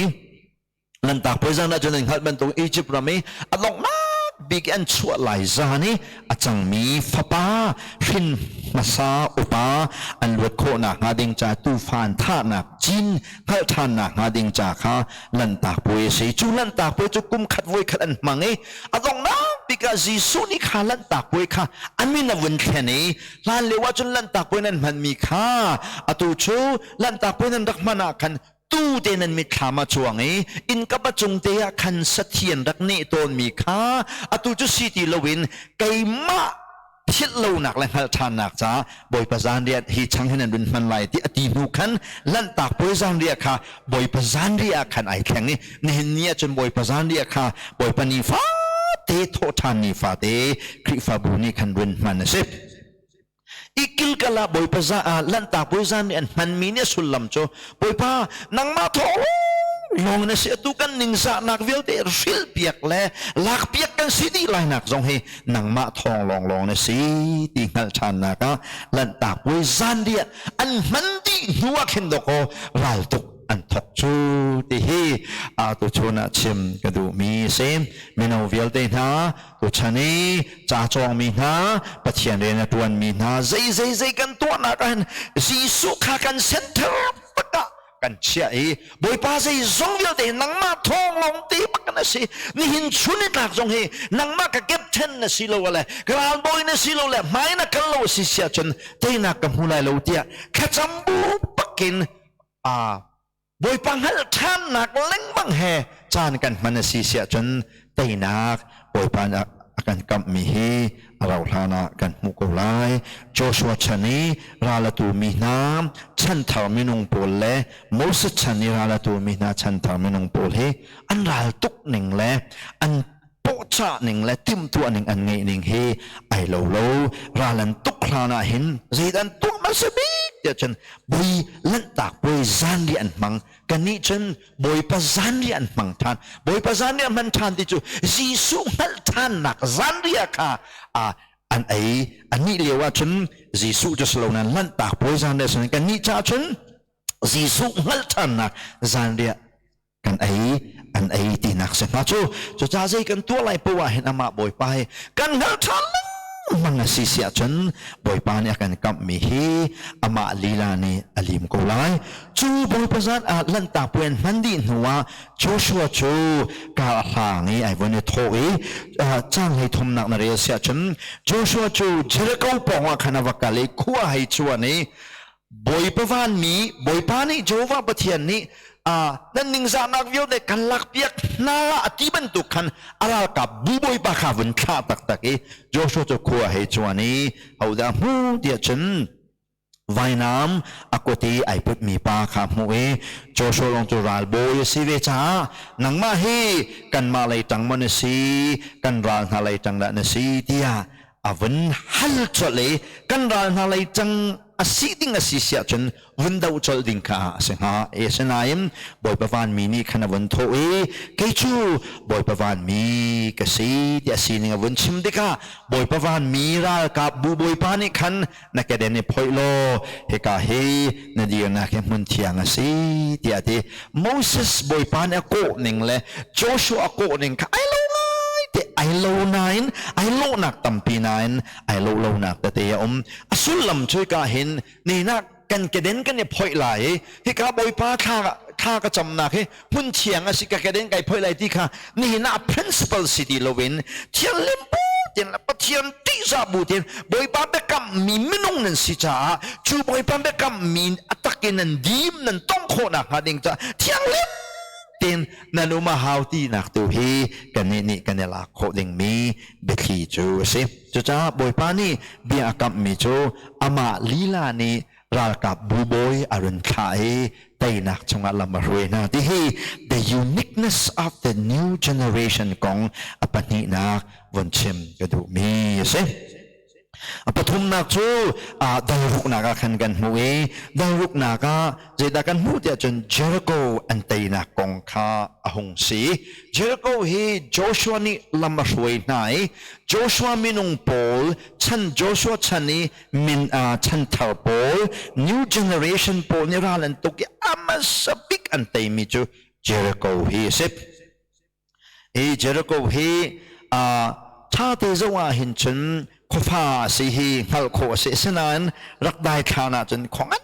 ลันตากป่วยจานนั้นจนถึงขัดบรรทุกอียิปต์รามีอัลลอฮ์มาบิกันชั่วหลายจานี่อาจังมีฟ้าป้าฟินมาซาอุปาอันลวดโคนักงาดิงจากตูฟานท่านักจินเพื่อท่านักงาดิงจากข้าลันตากป่วยสิจูลันตากป่วยจุกุมขัดไว้ขัดอันมังเออัลลอฮ์มาbecause Yesus ni kalan takboy ka amin na wunken ni lan lewa chun lan takboy nan man mi ka atu chu lan takboy nan rakmanakan tu te nan mi khama chuang e in ka ba chung te ya khan sathian rak ne ton mi ka atu chu city lowin kai ma phit lo nak lan hal than nak cha boy pazan riat hi chang hinan run man lai ti ati nu khan lan takboy zan ria kha boy pazan ria khan ai kheng ni nen nia chun boy pazan ria kha boy pani faเตโททานีฟาเตคริฟาบูนีคันรุนมันเสพอีกิลกะลาบอยปะซาลันตาบอยซานนี่มันมีเนี่ยสุลลัมโจบอยพานังมาทองลองเนี่ยเสียตุกันนิงซานักเวลเตริลเปียกแลลักเปียกกันสิดีไลนักจงให้นังมาทองลองเนี่ยสิติงัลชานักลันตาบอยซานเดียอันมันดีนัวขึ้นดอกรัลตุก อันทกจูที่ฮีตัวชนะชิมกระดูมีเซมมีนเอาเวลเดนาตัวชนีจ่าจองมีนาปะเทียนเรนตัวมีนาใจกันตัวนักันสีสุขากันเซ็นเตอร์ปะกะกันเชียบอยป้าใจจงเวลเดนังมาทองลงตีปะกันนะสินี่หินชุนิดหลักจงเฮนังมากะเก็บเทนนะสิโลอะไรกลาบอยนะสิโลเลยไม่นักกันโลสิเสียจนเตนักกันหูไลโลเตียแค่จำบูปักกินบอยปังฮัลท่านนักเล่งบังเฮจานกันมันสิเสียจนเตนักบอยปังกันกับมีฮีเราทานากันมุกไลโจชัวชนีราลตูมีน้ำฉันทำมินุงโปลเล่โมสชนีราลตูมีน้ำฉันทำมินุงโปลเฮอันราลตุกหนึ่งเล่อันโปชะหนึ่งเล่ติมตัวหนึ่งอันไงหนึ่งเฮไอโลโลราลันตุกลานาหินจีดันตุกมาสบิเดี๋ยวฉันบุยลันตากบุยจานเรียนมังกันนี้ฉันบุยปะจานเรียนมังทานบุยปะจานเรียนมันทานที่จูจีสุฮัลทานนักจานเรียค่ะอันนี้เรียกว่าฉันจีสุจะสโลนั้นลันตากบุยจานเรียนกันนี้จ้าฉันจีสุฮัลทานนักจานเรียกันอันที่นักเสนาจูจ้าใจกันตัวไรปัวเห็นอามาบุยไปกันฮัลทานมังสิเสียจนบอยปานกันกับมีฮีอามาลีลานีอลิมกุไลจูบอยประสานลันตาเปลี่ยนมันดีนัวโจชัวจูกาหางี้ไอ้วันนี้โถจ้างให้ทมนักนาเรียเสียจนโจชัวจูเจริญกูปองว่าขณะวักกะเลยขั้วให้ชัวนี้บอยประวันมีบอยปานี่โจว่าประเทียนนี้นั่นหนึ่งสานักวิวเด็กกันลักเปียกน่าที่บรรทุกขันอะไรกับบุบอยปะขาวันข้าตักโจชัวจะขั้วให้ชัวนี้เอาดามูเดียฉันว่ายน้ำอากตีไอพุทมีปาขามูโจชัวลงจุราลโบยสิเวจ้านังมาเฮกันมาเลยจังมันสีกันรางอะไรจังละนสีเดียวันฮัลจเลยกันรางอะไรจังasyik ding asyik siap chen wendau chol ding ka senga senaim boy pavan mi ni khana wan tho ke chu boy pavan mi ka si dia sining wan chim dika boy pavan mi ra ka bu boy pa ni khan na ke den ni phoi lo he ka he na dia na ke mun thiang asi dia ti Moses boy pa na ko ning le Joshua ko ning ka ai loไอโลนายไอโลนักตัมปีนายไอโลนักแต่เดียสุลลำช่วยกาเห็นนี่นักกันกระเด็นกันเนี่ยพอยไหลที่ข้าบอยป้าข้าก็จำนักให้หุ่นเฉียงสิกระเด็นไก่พอยไหลที่ข้านี่นัก principle สิดีโลวินเทียนเล่มบูเทียนละปะเทียนตีซาบูเทียนบอยป้าเบกัมมีไม่นุ่งนั่นสิจ้าชูบอยป้าเบกัมมีอัตตะกินนั่นดีมนั่นต้องโคนักฮะดิงจ้าเทียนเล่มเต็นนันอุมาฮาวตีนักตัวเฮกันนี่กันเนี่ยละโคดิงมีเบคีจูสิจ้าบอยปานี่เบียกับมีจูอามาลีลานี่รากับบูบอยอรุณขายไตนักจงอาลามารวยนะที่เฮ the uniqueness of the new generation ของอปนินักวันเชมกระดูมีสิปฐุมนักจูดาวรุกนักขันกันหูดาวรุกนักเจตกันหูเดียจนเจริโกอันเตยนักกองข้าหงสีเจริโกเฮโจชัวนี่ลำมาช่วยไหนโจชัวมินุงโปลฉันโจชัวฉันนี่มินฉันเท่าโปล new generation โปลนี่ราลันตุกอามาสบิกอันเตยมิจูเจริโกเฮสิบเจริโกเฮชาติเจ้าว่าเห็นฉันขฟ้าสีหีหัลโคเสียสนานรักได้ข้าวนาจนของอัน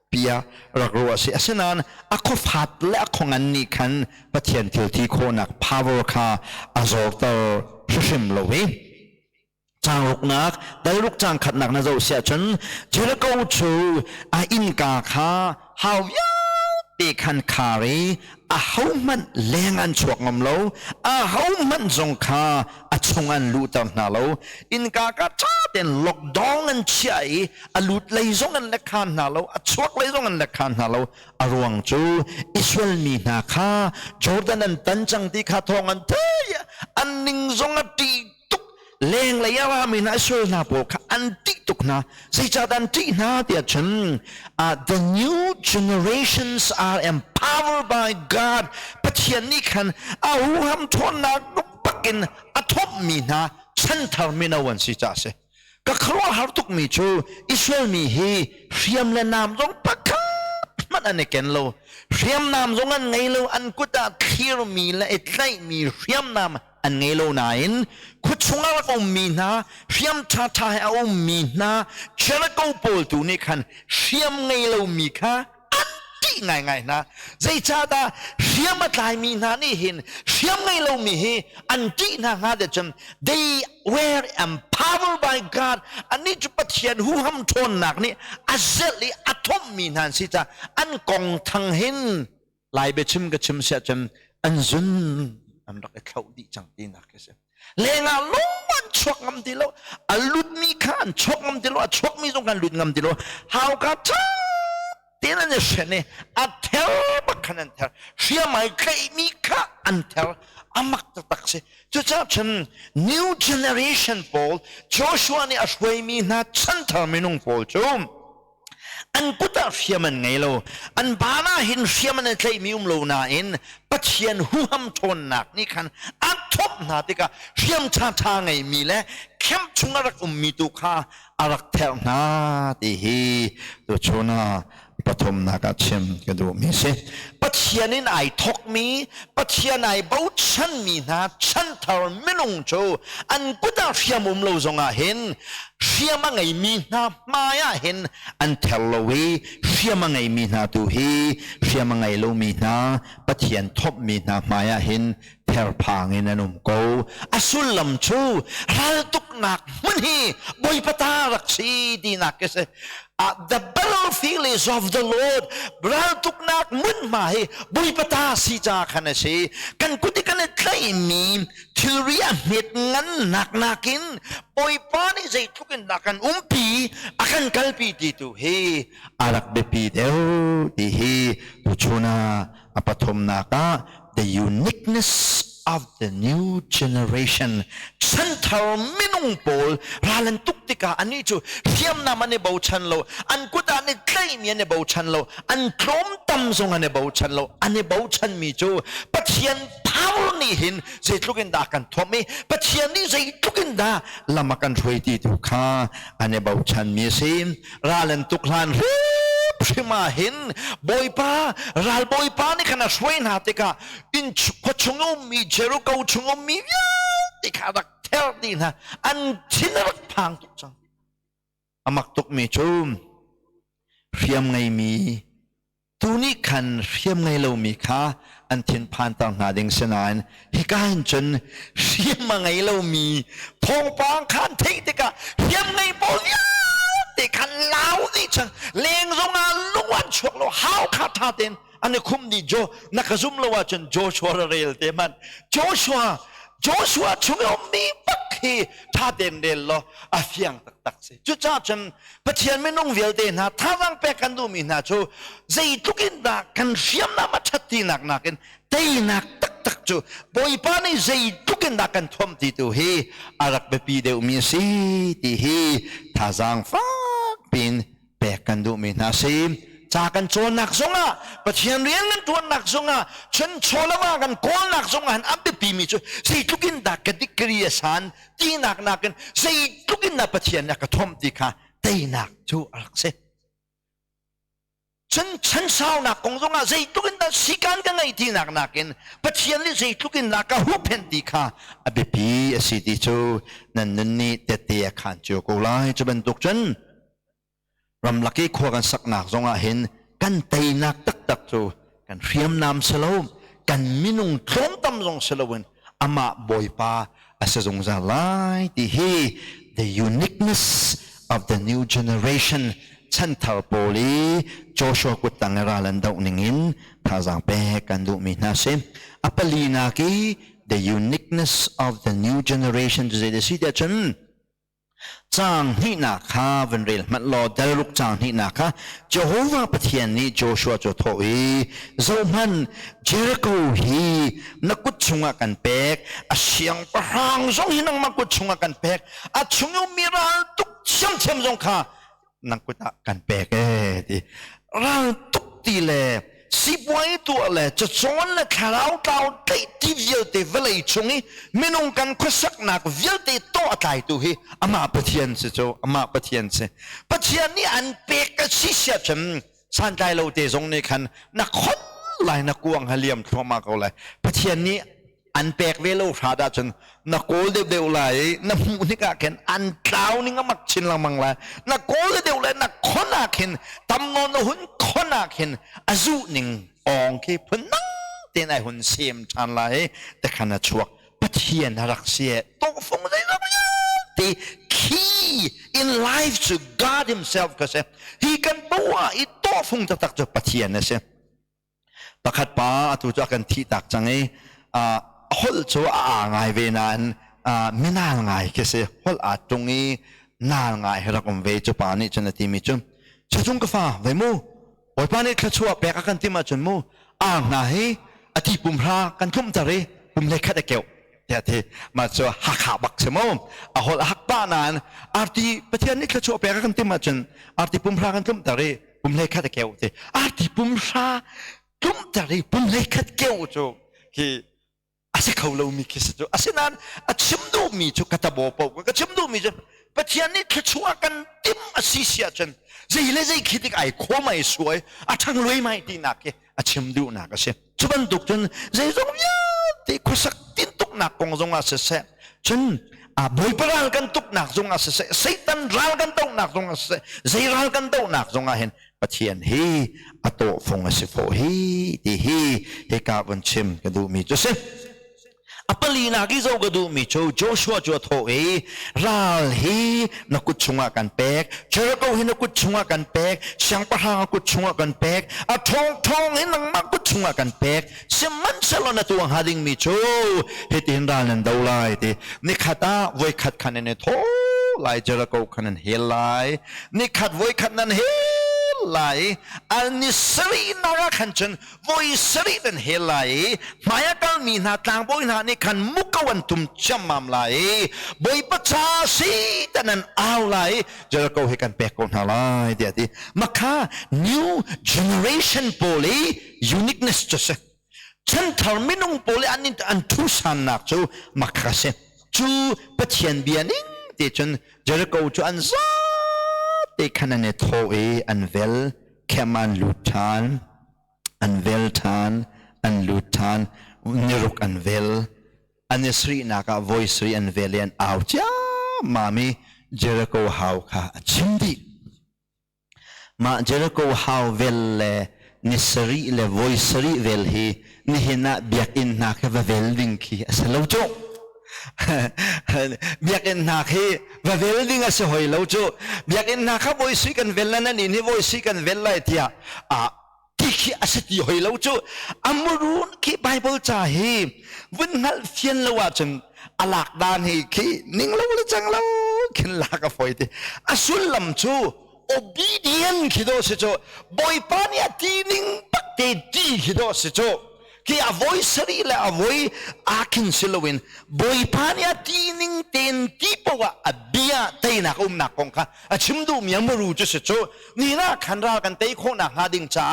เปียรักรัวเสียสนานอักฟัดและของอันนี้ขันปะเทียนทิวที่โคนักพาวเวอร์คาอาโซเตอร์ชิมโลวิจางลูกนักได้ลูกจางขัดหนักนะเจ้าเสียจนเจริญกูชูอินกาคาฮาวยาเด็กขันคารีฮาวมันแรงอันชวกงมโลฮาวมันจงคาชงอันลูตันนาโลอินกากาชาเต็นล็อกดองอันเชียลูดเลยจงอันเล็กขันนาโลชวกเลยจงอันเล็กขันนาโลรวงจูอิสราเอลมีนาคาจอร์แดนอันตันจังที่ขาทองอันเทียอันนิงจงอันตีเลงเลยว่ามีน่าช่วยนาโปกอันติตุกนะสิจาดันตินาเดียฉันthe new generations are empowered by God ปัจเจียนนี้ขันหูห้ามทนนักปักกินทบมีนาฉันทำมีนาวันสิจ้าเสก็ครัวหาตุกมีจูอิสราเอลมีเฮเรียมและนามจงปักขันม มันอันนี้เกนโลเรียมนามตรงอันไงโลอันกุตาทีรมีและไอ้ใจมีเรียมนามอันไงโลนายนคุดชงอะไรก็มีนะเรียมชาชาให้เอามีนะเชื่อแล้วก็ปูตูนี่คันเรียมไงโลมีค่ะง่ายๆนะใจชาตาเสียมาตายมีนานี่เห็นเสียมไงเรามีเฮอันที่นะฮะเดชม they were empowered by God อันนี้จุดเทียนหูห้ำทนหนักนี่อาเซลีอะทอมมีนานสิจ้าอันกองทังเห็นลายเบชิมกับชิมเสียจมอันซุนอันรักเขาดีจังดีนักเสียเลงาลงมันชกงำดีแล้วอันลุดมีขันชกงำดีแล้วชกมีตรงกันลุดงำดีแล้ว how กันจ้าที่นั่นจะเช่นนี้อันเทลบักขันอันเทลเชื่อไหมใครมีข้าอันเทลอามักตะตักเสียจะจ้าฉัน new generation Paul Joshua นี่อาศัยมีนัดฉันทำไม่นุ่ง Paul จูมอันกุตาเสียมันไงโลอันบานาหินเสียมันใช่มีโลนาอินปัจเจียนหูห้ำทนหนักนี่คันอันทบนาติกาเสียมชาชาไงมีและเข้มชุงรักมีตุข้าอารักเทลนาติฮีตัวชนะปฐมนักชิมกระดูมีสิปัจเจียนินไอทกมีปัจเจียนไอบ่ฉันมีนะฉันทาร์ไม่ลงโจอันกุตาเสียมุมโลจงอาเห็นเสียมังไงมีนะมายาเห็นอันเทลโลวีเสียมังไงมีนะดูฮีเสียมังไงโลมีนะปัจเจียนทบมีนะมายาเห็นเทลพางอินนุ่มโกอสุลลำชูรัลตุกนักมันฮีบอยปตารักสีดีนักเสthe battlefield is of the Lord รัลตุกนักมันมาฮีบอยปตาสีจาขันเสกันกุติกันใครมีทีเรียเม็ดงั้นนักนักินบอยปานี่ใจทุกินนักกันปีakan kalpi dito he arak bepi deo di he tuchuna apathom naka the uniqueness of the new generation santhar minung pol ralan tuktika ani chu thiam na mane bau chan lo an kuda ne klai mi ne bau chan lo an krom tam zong ane bau chan lo ane bau chan mi chu pathian power ni hin sei tlukin da kan thomi pathian ni sei tlukin da lamakan throi ti tu kha ane bau chan mi sim ralan tuklan Prima hin boy pa ral boy pa ni kana swain hatika in chungom mi jeru kau chungom mi tika dak tel din ha an chinarak pang tuk chang amak tuk mi chum riam ngai mi tu ni kan riam ngai lo mi kha an thin phan tang na ding senan hikan chun riam ngai lo mi phong pang khan thei tika riam ngai bolแต่ขันเล่านี่จังเลี้ยงรงอาลุวันชกเราหาวขาดท่าเต้นอันนี้คุ้มดีโจนักซุ่มเราว่าจนโจชัวเรลเตมันโจชัวช่วยเอามีปักฮีท่าเต้นเดลโลอาเฟียงตักเสจุดจ้าจันปะเทียนไม่นุ่งเวลเดนะท่าวังเปกันดูมีนะโจใจทุกินดากันเสียมน้ำมาชัดที่หนักกันเตยหนักตักจูบอยปานี่ใจทุกินดากันทอมที่ตัวเฮอารักเบปีเดวมีสีที่เฮท่าจังฟ้าเป็นแปลกันดูมีนาซีจากกันโจนหนักสงอ่ะปะเทียนเรียนกันตัวหนักสงอ่ะฉันโชว์แล้วว่ากันโกนหนักสงอ่ะอันเป็นปีมีจุสิทุกินดักกันที่กรียสันที่หนักกันสิทุกินนับปะเทียนนักกระทอมที่ค่ะได้หนักจูอักเสฉันเศร้าหนักกงสงอ่ะสิทุกินนักสิการกันไงที่หนักกันปะเทียนนี่สิทุกินนักก็หุบเพนที่ค่ะอันเป็นปีสิที่จูนั่นนี่เตะขันจูกูไล่จะเป็นตุกจันรำลักกี้ขวากันสักหนักจงอาเห็นกันเตยนักตักจูกันเรียมน้ำสโลมกันมินุงทรมตั้มจงสโลวนอามาบอยปาอาศัยจงจะไล่ที่เฮ the uniqueness of the new generation ฉันท่าโปลีโจชัวกุตังราลันดาวนิงินท่าจังเปกันดูมีนาเซอปลีนากี the uniqueness of the new generation จะได้สิเดชันจางนี่นาคาวันเรลมันรอเดลุกจางนี่นาคาเจ้าหัวปะเทียนนี่โจชัวโจโตอีโซมันเจริโกฮีนักกุศลกันเปกอาเสียงประหังทรงหินังมากุศลกันเปกอาชงยมีรัลตุกเชื่อมทรงข้านักกุศลกันเปกที่รัลตุกตีเล่สิบวันตัวเล่จะสอนเล่ข่าวเก่าที่เวิลเตเวลชงนี้ไม่นุ่งกันคุสักนักเวิลเตโตอะไรตัวฮีอามาปะเทียนสิโจอามาปะเทียนสิปะเทียนนี่อันเปกสิเสียจำ สันใจเราเตะทรงในคันนักคนลายนักกวงฮาเลียมทั่วมาเขาเลยประเทศนี้อันแปลกเวโลพระดาจนนักโกลเดียวเลยนักมูนี่ก็เห็นอันเจ้านี่ก็มักชินละมังเลยนักโกลเดียวเลยนักคนนักเห็นตำนนหุ่นคนนักเห็นอายุหนึ่งองค์ที่พนังเต็นไอหุ่นเสียมชันเลยแต่ขณะช่วงประเทศนรักเสียโตฟงได้แล้วThe key in life to God Himself ก็เสีย He can บอกว่าอีโตฟงจะตักจะประเทศนะเสียประคัดป้าตัวจะกันที่ตักจังไงฮอลชัวไงเวนันไม่น่าไงก็เสียฮอลตรงนี้น่าไงให้เราคงเวจปานี่จนทีมิจุมจะจงกฟ้าเวมูวันปานี่ขชัวแปลกกันที่มาจนมูไงอธิปุ่มพระกันทุ่มตะเรปุ่มเล็กขัดเกี่ยวเดี๋ยวที่มาชัวหักขาบักเสมอฮอลหักป้านั้นอาร์ตีประเทศนี้ขชัวแปลกกันที่มาจนอาร์ตีปุ่มพระกันทุ่มตะเรปุ่มเล็กขัดเกี่ยวที่อาร์ตีปุ่มพระทุ่มตะเรปุ่มเล็กขัดเกี่ยวจูที่อาศัยเขาเรามีคิดจูอาศัยนั้นชิมดูมีจูกัตบอปก็ชิมดูมีจูประเทศนี้ขชัวกันติมอาศัยเสียจนใจเลยใจคิดอีกไอ้ข้อไม่สวยทั้งรวยไม่ดีนักชิมดูนักก็เสียจุบันตุกจนใจตรงนี้ที่คุสักตินตุกนักกงจงอาศัยเสียจนบอยปราลกันตุกนักจงอาศัยเสียสิ่งตันรัลกันตุกนักจงอาศัยใจรัลกันตุกนักจงอาเห็นประเทศฮีอโตฟงอาศัยโฟฮีที่ฮีกาบันชิมกันดูมีจุดเสียอัปลีนากิโซก็ดูมีโจโจชัวจัวโถรัลฮีนักกุชงอากันเปกเจอก็เห็นนักกุชงอากันเปกช่างปะหางกุชงอากันเปกทองเห็นนังมักกุชงอากันเปกเสมันเสลนตัวหาดิ่งมีโจเฮตินรัลนันดาวไลตินิขัดไว้ขัดขันในโถไลเจอก็ขันนันเฮไลนิขัดไว้ขัดนันเฮไลอันนี้สรีนารักขันจนไว้สรีนันเฮไลมายากลมีนาต่างบอยนานี่ขันมุกวันตุมจำมัมไลบอยปัจจาสีแต่นั้นเอาไลเจอก็ให้กันเปกคนหาไลเดี๋ยวที่มาค่ะ new generation โพลี uniqueness จะเสฉันทำไม่นุ่งโพลีอันนี้อันทุสันนักจูมาค่ะเสจูปัจเจียนเบียนิงเดี๋ยวจนเจอก็จูอันซาเด็กขนาดนี้โทอันเวลแค่มันลุทานอันเวลทานอันลุทานนิรุกอันเวลอันนี้สรีนักวอยสรีอันเวลยันเอาจ้ามามีเจริโกฮาวค่ะชิมดีมาเจริโกฮาวเวลเลนิสรีเลวอยสรีเวลฮีนี่เห็นนะเบียกอินนักว่าเวลดิ้งคีสโลโจเบียกอินนักฮีว่าเวลดิ้งสหอยโลโจเบียกอินนักวอยสรีกันเวลนั่นนี่วอยสรีกันเวลไรที่ที่ขี้อาศัยหอยเราจูอัมรุนขี้ไบเบิลจ่าฮีวันนั้นเฟียนละว่าจังอลักดานฮีขี้นิ่งเราเลยจังเราขินลากระฝอยตีอาสุลลำจู obedient ขี้โดสิจูบอยปานี่ตีนิ่งปักเตตีขี้โดสิจูขี้อภัยสรีและอภัยอาคินสิลวินบอยปานี่ตีนิ่งเต็นตีปว่าอเบียเตนักนักกงค่ะชิมดูมีอัมรุจุสิจูนี่นะขันรากันเตยโคนักหาดิ่งจ้า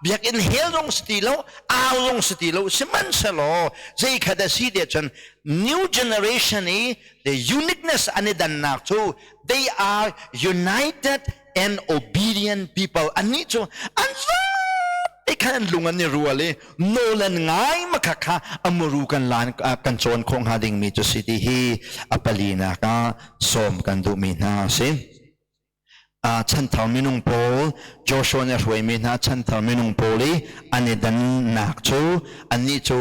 เบียกอินเฮลลงสติโลอาลงสติโลสิมันเสโลใจขัดสีเดียจัน new generation นี้ the uniqueness อันนี้ดันนักจู they are united and obedient people อันนี้จูอันซ่าไอ้ขันลุงอันนี้รัวเลยโนเลนง่ายมากค่ะอมรูกันลานกันโจนคงหาดิ่งมีจุดสิที่ฮีอปลีนักสมกันดูมีนาสิฉันทำมินุงโพลโจชัวเนี่ยรวยมีนาฉันทำมินุงโพลีอันนี้ดันนักจูอันนี้จู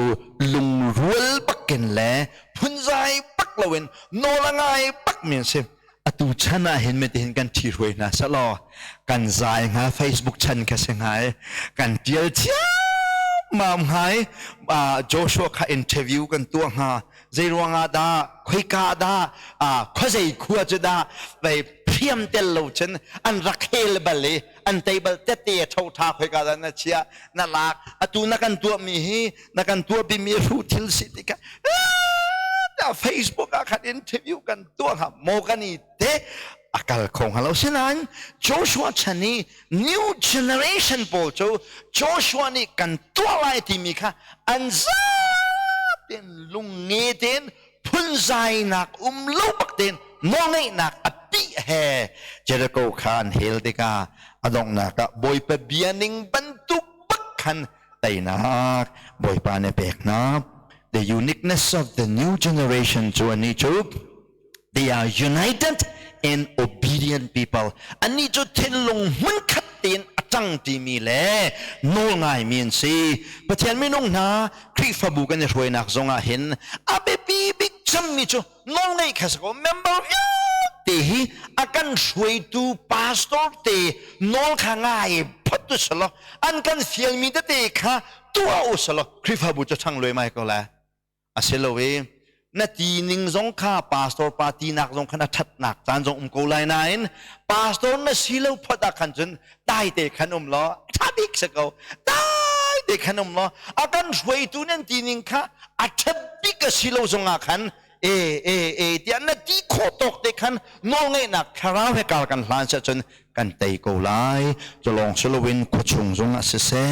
ลุงรัวปักกินแหล่พุ่นใจปักละเวนโนละง่ายปักเมียนสิตูฉันน่ะเห็นไม่ได้เห็นกันที่รวยนะสลอกันใจงา Facebook ฉันก็เสียงหายกันเดียวเที่ยวมาหายโจชัวค่ะอินเทอร์วิวกันตัวหาใจรวงอาดาคุยกาดาข้อใจขัวจะดาไปเพียมเตลโลฉันอันรักเฮลบัลเลยอันเตเบิลเตเตะเท่าท่าคุยกาดานะเชียน่ารักตูนักกันตัวมีฮีนักกันตัวบิมีรูทิลสิติกะFacebook อาคัดอินเทอร์วิวกันตัวครับโมกันนี่เตะอากาศคงฮัลโหลสินั้นโจชัวชันนี่ new generation โปโจโจชัวนี่กันตัวอะไรที่มีค่ะอันซาเป็นลุงเงเตนพุ่นใจนักลูกบักเตนมองให้นักอภิเฮเจริโกคานเฮลติกาอ adong naka boy pa bianing bantu bakhan tainak boy pa ne pek na the uniqueness of the new generation to ani chu they are united and obedient people ani chu thenlong mun khat tin atang ti mi le nol ngai min si pathian mi nong na khri fa bu kan roi nak zonga hin abe pi big cham mi chu nol ngai khas ko member te hi akan roi tu pastor te nol kha ngai phatu salo an kan fiel mi te kha tua o salo khri fa bu chu chang loi mai ko la aselowe na ti ning zong kha pastor pa ti nak zong khana that nak chan zong ko lai nain pastor na silo phata khan chun tai te khanum lo thabik sako tai te khanum lo akan roi tu nen ti ning kha athabik silo zong a khan ti an na ti kho tok te khan no ngai nak khara he kal kan hlan cha chun kan tei ko lai cholong solowin ko chung zong a se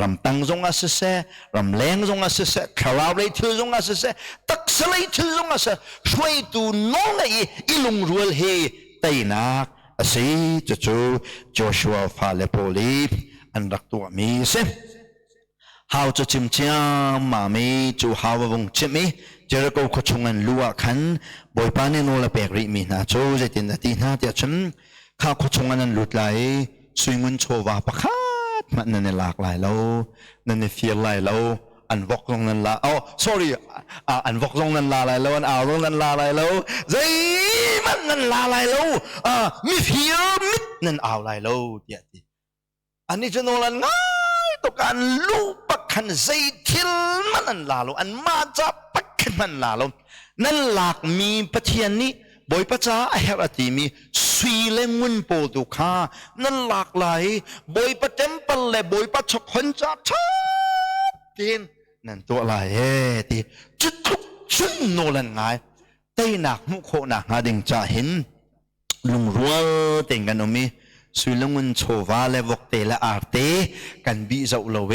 ram tang zong a se ram leng zong a se khara le thu zong a se tak salai thu zong a se shwai tu no ngai ilung rual he tei nak asi chu Joshua fa le poli an rak tu mi se how to chim chiam ma mi chu how wong chimi Jericho ko chungan lua khan boy pa ne no la pek ri mi na chu je tin na ti na ti chimข้าขชงอันนั้นหลุดไหลสวยงุนโชวาประคาดมันนั่นหลากหลายแล้วนั่นเฟียไหลแล้วอันวอกลงนั้นลาsorry อันวอกลงนั้นลาไหลแล้วอันเอาลงนั้นลาไหลแล้วใจมันนั่นลาไหลแล้วมีเฟียมิดนั่นเอาไหลแล้วเดี๋ยวอันนี้จะโนลันง่ายต่อการลูกปักขันใจทิลมันนั่นลาแล้วอันมาจับปักขันมันลาแล้วนั่นหลากมีปะเทียนนี้บอยพระเจ้าไอ้เหตุที่มีสีเลงุนโปตุข้านั่นหลากหลายบอยพระเต็มปลเลบอยพระชกคนจะชัดเจนนั่นตัวอะไรที่จุดทุกชุนโนลันไงเต้หนักมุขหนักหาดิ่งจะเห็นลุงรัวเต่งกันมีสุลงุนโชวาเลวกเตละอาเตกันบีเจ้าเลว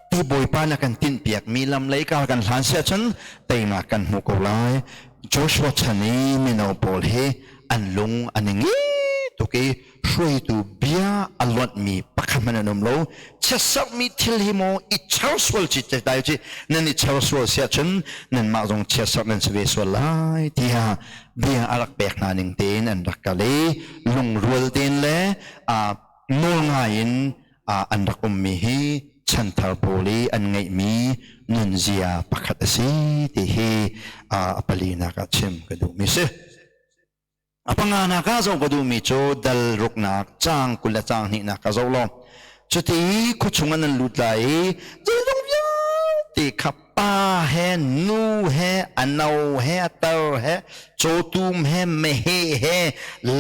ที่บอยป้านักันตินเปียกมีลำไหลกากันหลานเสียฉันเต่หนักกันมุขหลายJoshua ชันนี้มีนอปอลเฮอันลงอันนี้ตุกช่วยตูเบียอลวดมีปักขมันนมโลเชื่อสักมีทิลฮิโมอิชาร์สวลจิตใจได้จีนั่นอิชาร์สวลเสียฉันนั่นมาตรงเชื่อสักนั่นสเวสวลไลที่ฮะเบียอารักแบกนานิงเตนอันรักกะเลลุงรัวเตนเล่โนงายินอันรักมีฮีฉันทาร์โพลีอันไงมีนุนเซียปักขัดสีที่เฮปลีนักชิมก็ดูมิเสปังานากาจงก็ดูมิโจดัลรุกนักจางกุลจางนี่นักจงลมจุดที่คุชงนันลุดไหลจะต้องยาที่ขับป้าเฮนูเฮอันเอาเฮเตอร์เฮโจตุมเฮเมเฮเฮ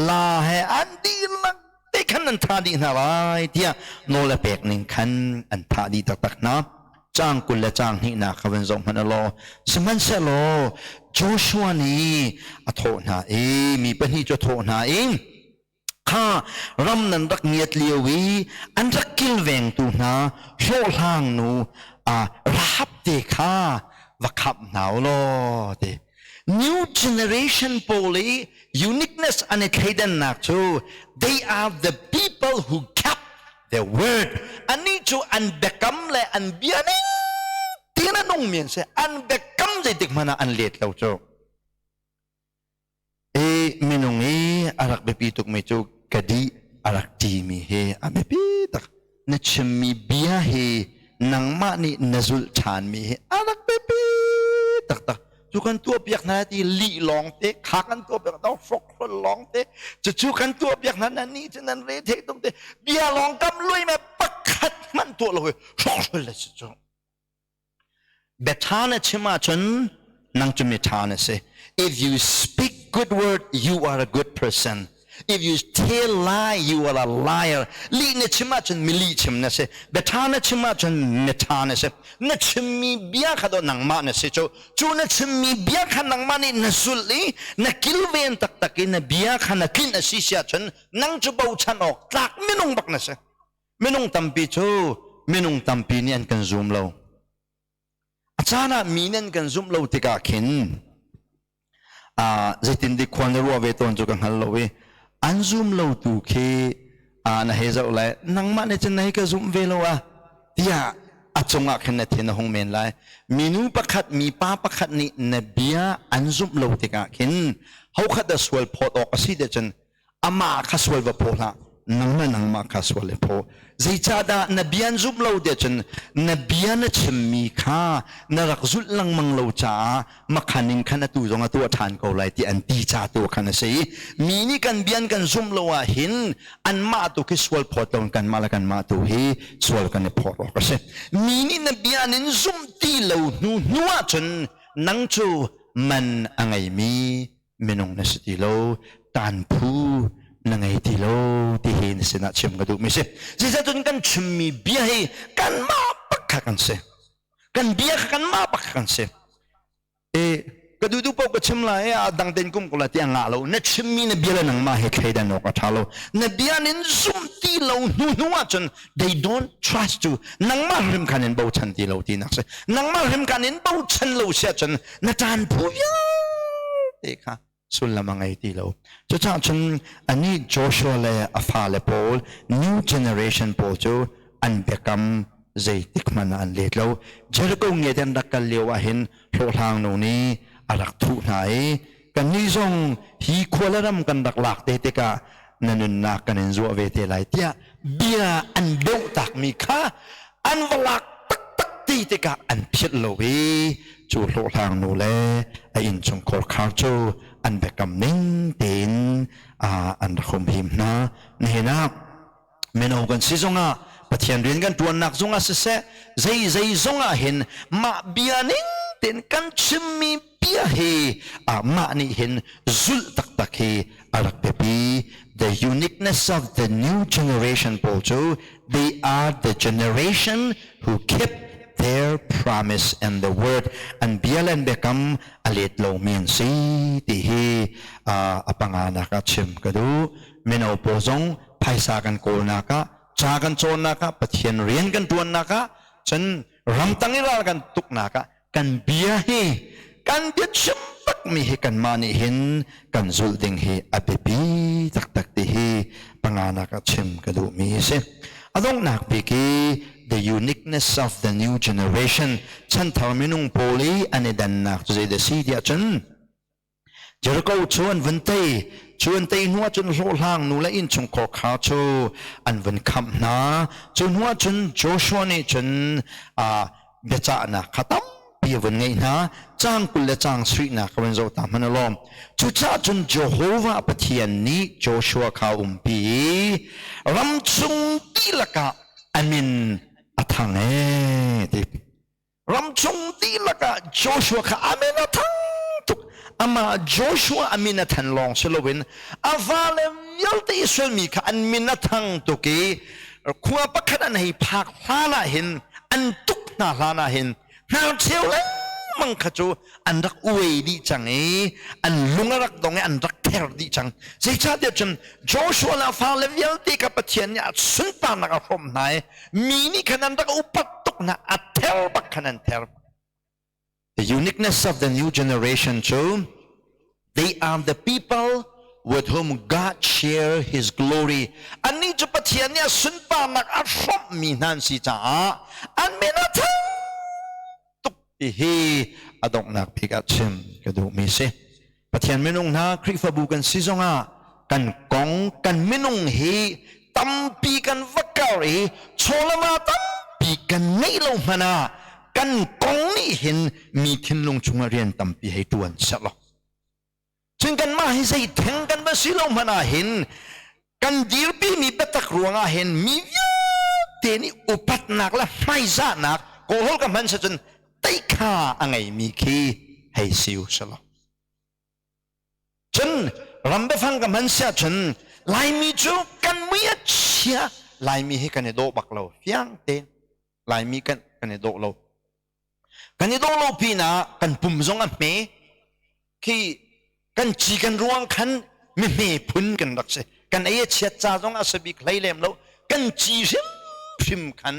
ลาเฮอันดีลักเด็กขันนันท่าดีน่าไรที่โนเลเปกหนึ่งขันอันท่าดีตักๆนะจางกุลจางนี่นักวันจงมันลอสมันเสลอโจชัวนี่โทนามีปัญหาจะโทนาข้ารำนันรักเงียดเลียวีอันรักกิลเวงตูนาโชลางนูรับเด็กข้าวักขับหนาวลอเด New generation poly uniqueness อันนี้ใครดันนักชู they are the people who kept their word อันนี้ชูอันเบกัมและอันเบียนี่ที่นั่นน้องเมียนเสอันเบกัมใจเด็กมันอันเล็ดเราชูมินุงอารักเบปีตุกไม่จูกดีอารักทีมีเฮอาเบปีตักนัชมีเบียเฮนังมานี่นซุลชานมีเฮอารักเบปีตักจูกันตัวเปียกนาทีลีลองเตะขากันตัวเปียกต้องฟกคนลองเตะจะจูกันตัวเปียกนั้นอันนี้จะนั้นเรเทตรงเตะเบียลองกำลุยแม่ปักขัดมันตัวเลยฟกเลยจูเบทานะชิมาชนนังจะมีทานะเส If you speak good word, you are a good person. If you tell lie, you are a liar. Li ne chima chun mili chim na se. Betana chima chun metana se. Na chimi biya khado nang ma na se cho. Chu na chimi biya kha nang ma ni nasuli. Na kilven tak taki na biya kha na kin asisya chun. Nang chu bau chan ok. Tak minung bak na se. Minung tampi cho. Minung tampi ni an kan zoom lo. Achana minen kan zoom lo tika kin. Zaitin di kwan ruwa veton jo kang halo we anzum lo tu ke na heza ulai nang ma ne chen nei ka zum velo a tia achonga khen the na hong men lai minu pakhat mi pa pakhat ni nabia anzum lo te ka khin hau khat da swal phot ok asi de chen ama khaswal va phola nang ma khaswal le pho zaicha da nabian zum lo de chen nabian chimmi kha narak zul lang mang lo cha makhanin khana tu zonga tu than ko lai ti an ti cha tu khana sei mi ni kan bian kan zum lo a hin an ma tu ki swal phot ton kan mala kan ma tu hi swal kan phot ok se mi ni nabian in zum ti lo nu nuwa chen nang chu man angai mi menong na siti lo tan phu nangai ti lo ti hin se na chem ga du mi se ji za tun kan chimmi bia hi kan ma pakha kan se kan bia kan ma pakha kan se e ka du du po ka chim la e dang ten kum ko la ti anga lo na chimmi na bia la nang ma he khai da no ka tha lo na bia nin zum ti lo nu nu wa chen they don't trust to nang ma rim kan en bo chan ti lo ti nak se nang ma rim kan en bo chan lo se chen na tan phu ya e kha sun la mangai ti lo cho cha chen ani Joshua le afa le pol new generation pol chu an bekam zai tikman an le lo Jericho nge den dakal lewa hin hlo thang no ni arak thu nai kan ni zong hi kholaram kan dak lak te te ka nanun na kan en zo ve te lai tia bia an do tak mi kha an walak tak tak ti te ka an phiat lo we chu hlo thang no le a in chung khol khar chu an bekam ning tin an khom him na ne na meno kan si zonga pathian rin kan tuan nak zonga se se zai zonga hin ma bianing tin kan chimmi pia he ma ni hin zul tak tak he alak pepi the uniqueness of the new generation polcho they are the generation who kept their promise and the word and bialan bekam alit lo min si ti hi apangana ka chim kadu meno pozong phaisa kan ko na ka cha kan chon na ka pathian rian kan tuan na ka chen ram tangila kan tuk na ka kan bia hi kan bia chim tak mi hi kan mani hin kan zul ding hi apepi tak tak ti hi pangana ka chim kadu mi se adong nak biki the uniqueness of the new generation chan thar minung poli ane dan nak zai de si dia chen Jericho chuan chuan tei nuwa chun hlo hlang nu la in chung ko kha chu an van kham na chu nuwa chun Joshua ni chun becha na khatam pi van ngai na chang kul le chang sri na kawen zo ta manalom chu cha chun Jehovah pathian ni Joshua kha pi ram chung ti laka amin athang ti ram chung ti laka Joshua kha amin athang tuk ama Joshua amin athan long selowin avale yalte Israel mi kha amin athang tuki khua pakhat an hi phak hlana hin an tuk na hlana hin na cheu le mang khachu an rak uwe di chang an lungarak dong an rak ther di chang sei cha de chen Joshua la fa le yalte ka pathian ya sun pa na ka from nai mi ni khanan rak upat tuk na ather bakhanan ther. The uniqueness of the new generation too, they are the people with whom God share His glory. Ani jo pathian ya sun pa nak afom mi nan si cha an menatha tuk hi adong nak pikat sim kadu mi se pathian menung na krifa bukan si zonga kan kong kan menung hi tampi kan vakari cholama tampi kan neilo mana kan kong ni hin mi thin lung chunga rian tampi hai tuan salo chung kan ma hi sei theng kan ba silo mana hin kan dirpi mi petak ruanga hin mi ya te ni upat nak la mai za nak ko hol ka man sa chun tai kha angai mi khi hai siu salo chun rambe phang ka man sa chun lai mi chu kan mi ya chia lai mi hi kan do bak lo fiang te lai mi kan do lo kan idong lo pina kan pumzong at me ki kan chi kan ruang kan me pun kan rakse kan ay chat cha jong asabi klai lem lo kan chi sim kan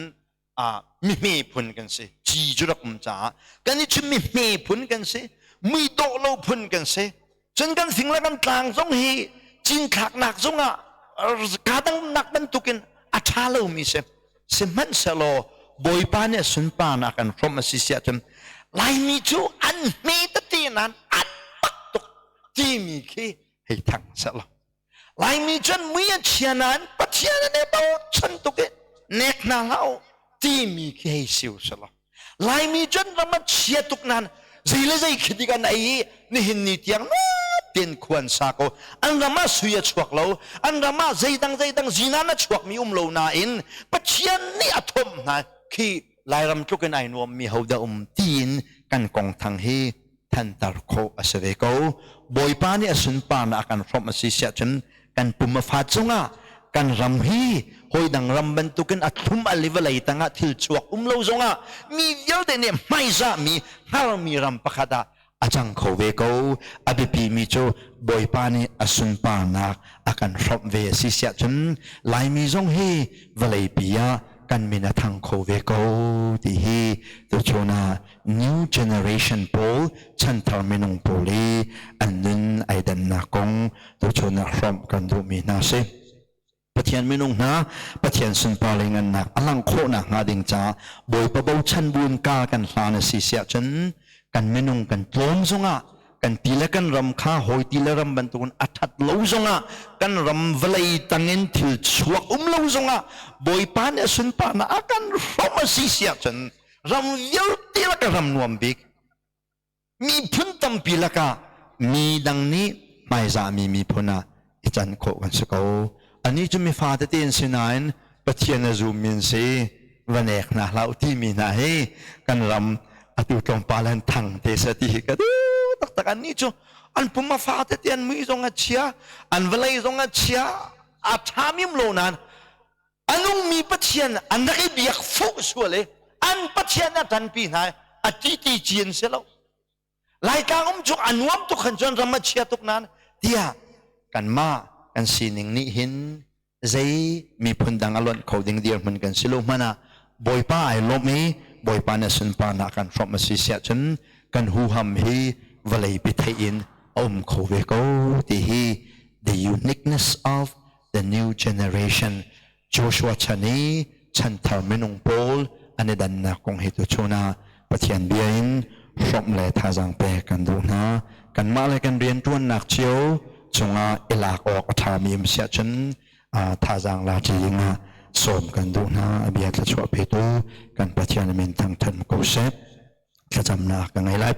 me pun kan se chi jurak cha kan ni chim me pun kan se mi do lo pun kan se chen kan sing la kan tlang jong hi chin khak nak jong kadang nak bentukin achalo mi se man selo boy pa ne sun pa na kan from asisia tum lai mi chu an mi ta ti nan at pak tuk ti mi ki hei thang selo lai mi chen mi chianan pa chianan ne bao chen tuk nek na lao ti mi ki hei siu selo lai mi chen ram chia tuk nan zile zai khidi kan ai ni hin ni tiang na ten khuan sako an rama suya chuak lo an rama zaidang zina na chuak mi lo na in pachian ni athom na khi lai ram chuken ai nom mi hoda tin kan kong thang hi than tar kho asave ko boy pa ni asun pa na kan from asisia chen kan puma fa chunga kan ram hi hoi dang ram ban tuken athum alivalai tanga thil chuak lo zonga mi yel de ne mai za mi har mi ram pakhada achang kho ve ko abipi mi cho boy pa ni asun pa na akan from ve asisia chen lai mi zong hi valai pia kan mina thang kho ve ko ti hi to chona new generation pol chan thar minung poli anun aidan na kong to chona from kan du mi na se pathian minung na pathian sun pa lengan na alang kho na nga ding cha boy pa bo chan bun ka kan hlan si sia chen kan minung kan tlom zonga kan tila kan ram kha hoi tila ram bantun athat lo zonga kan ram valai tangin thil chuak lo zonga boy pan asun pa na akan rom si sia chen ram yel tila ka ram nuam bik mi phun tam pilaka mi dang ni mai za mi phuna ichan kho kan sako ani chu mi fa ta ten sinain pathian azum min se vanek na lau ti mi na he kan ram atu tong palan thang te sati ka tak ani chu an puma fa ta ten mi zong a chia an valai zong a chia a thamim lo nan anung mi pathian an rai biak fu suale an pathian na tan pi na ati ti chin se lo lai ka chu anwam tu khan jon ram chia tuk nan tia kan ma kan sining ni hin zai mi phundang alon coding dir man kan silo mana boy pa ai lo mi boy pa na sun pa na kan from asisia chen kan hu ham hi valai pi thai in kho ve ko ti hi the uniqueness of the new generation Joshua chani chan thar minung pol ane dan na kong hi tu chona pathian biain from le tha jang pe kan du na kan ma le kan rian tuan nak chiu chunga ilak ok athamim sia chen tha jang la jinga som kan du na abia tla chwa pe tu kan pathian min thang than ko se tla jam na ka ngai lai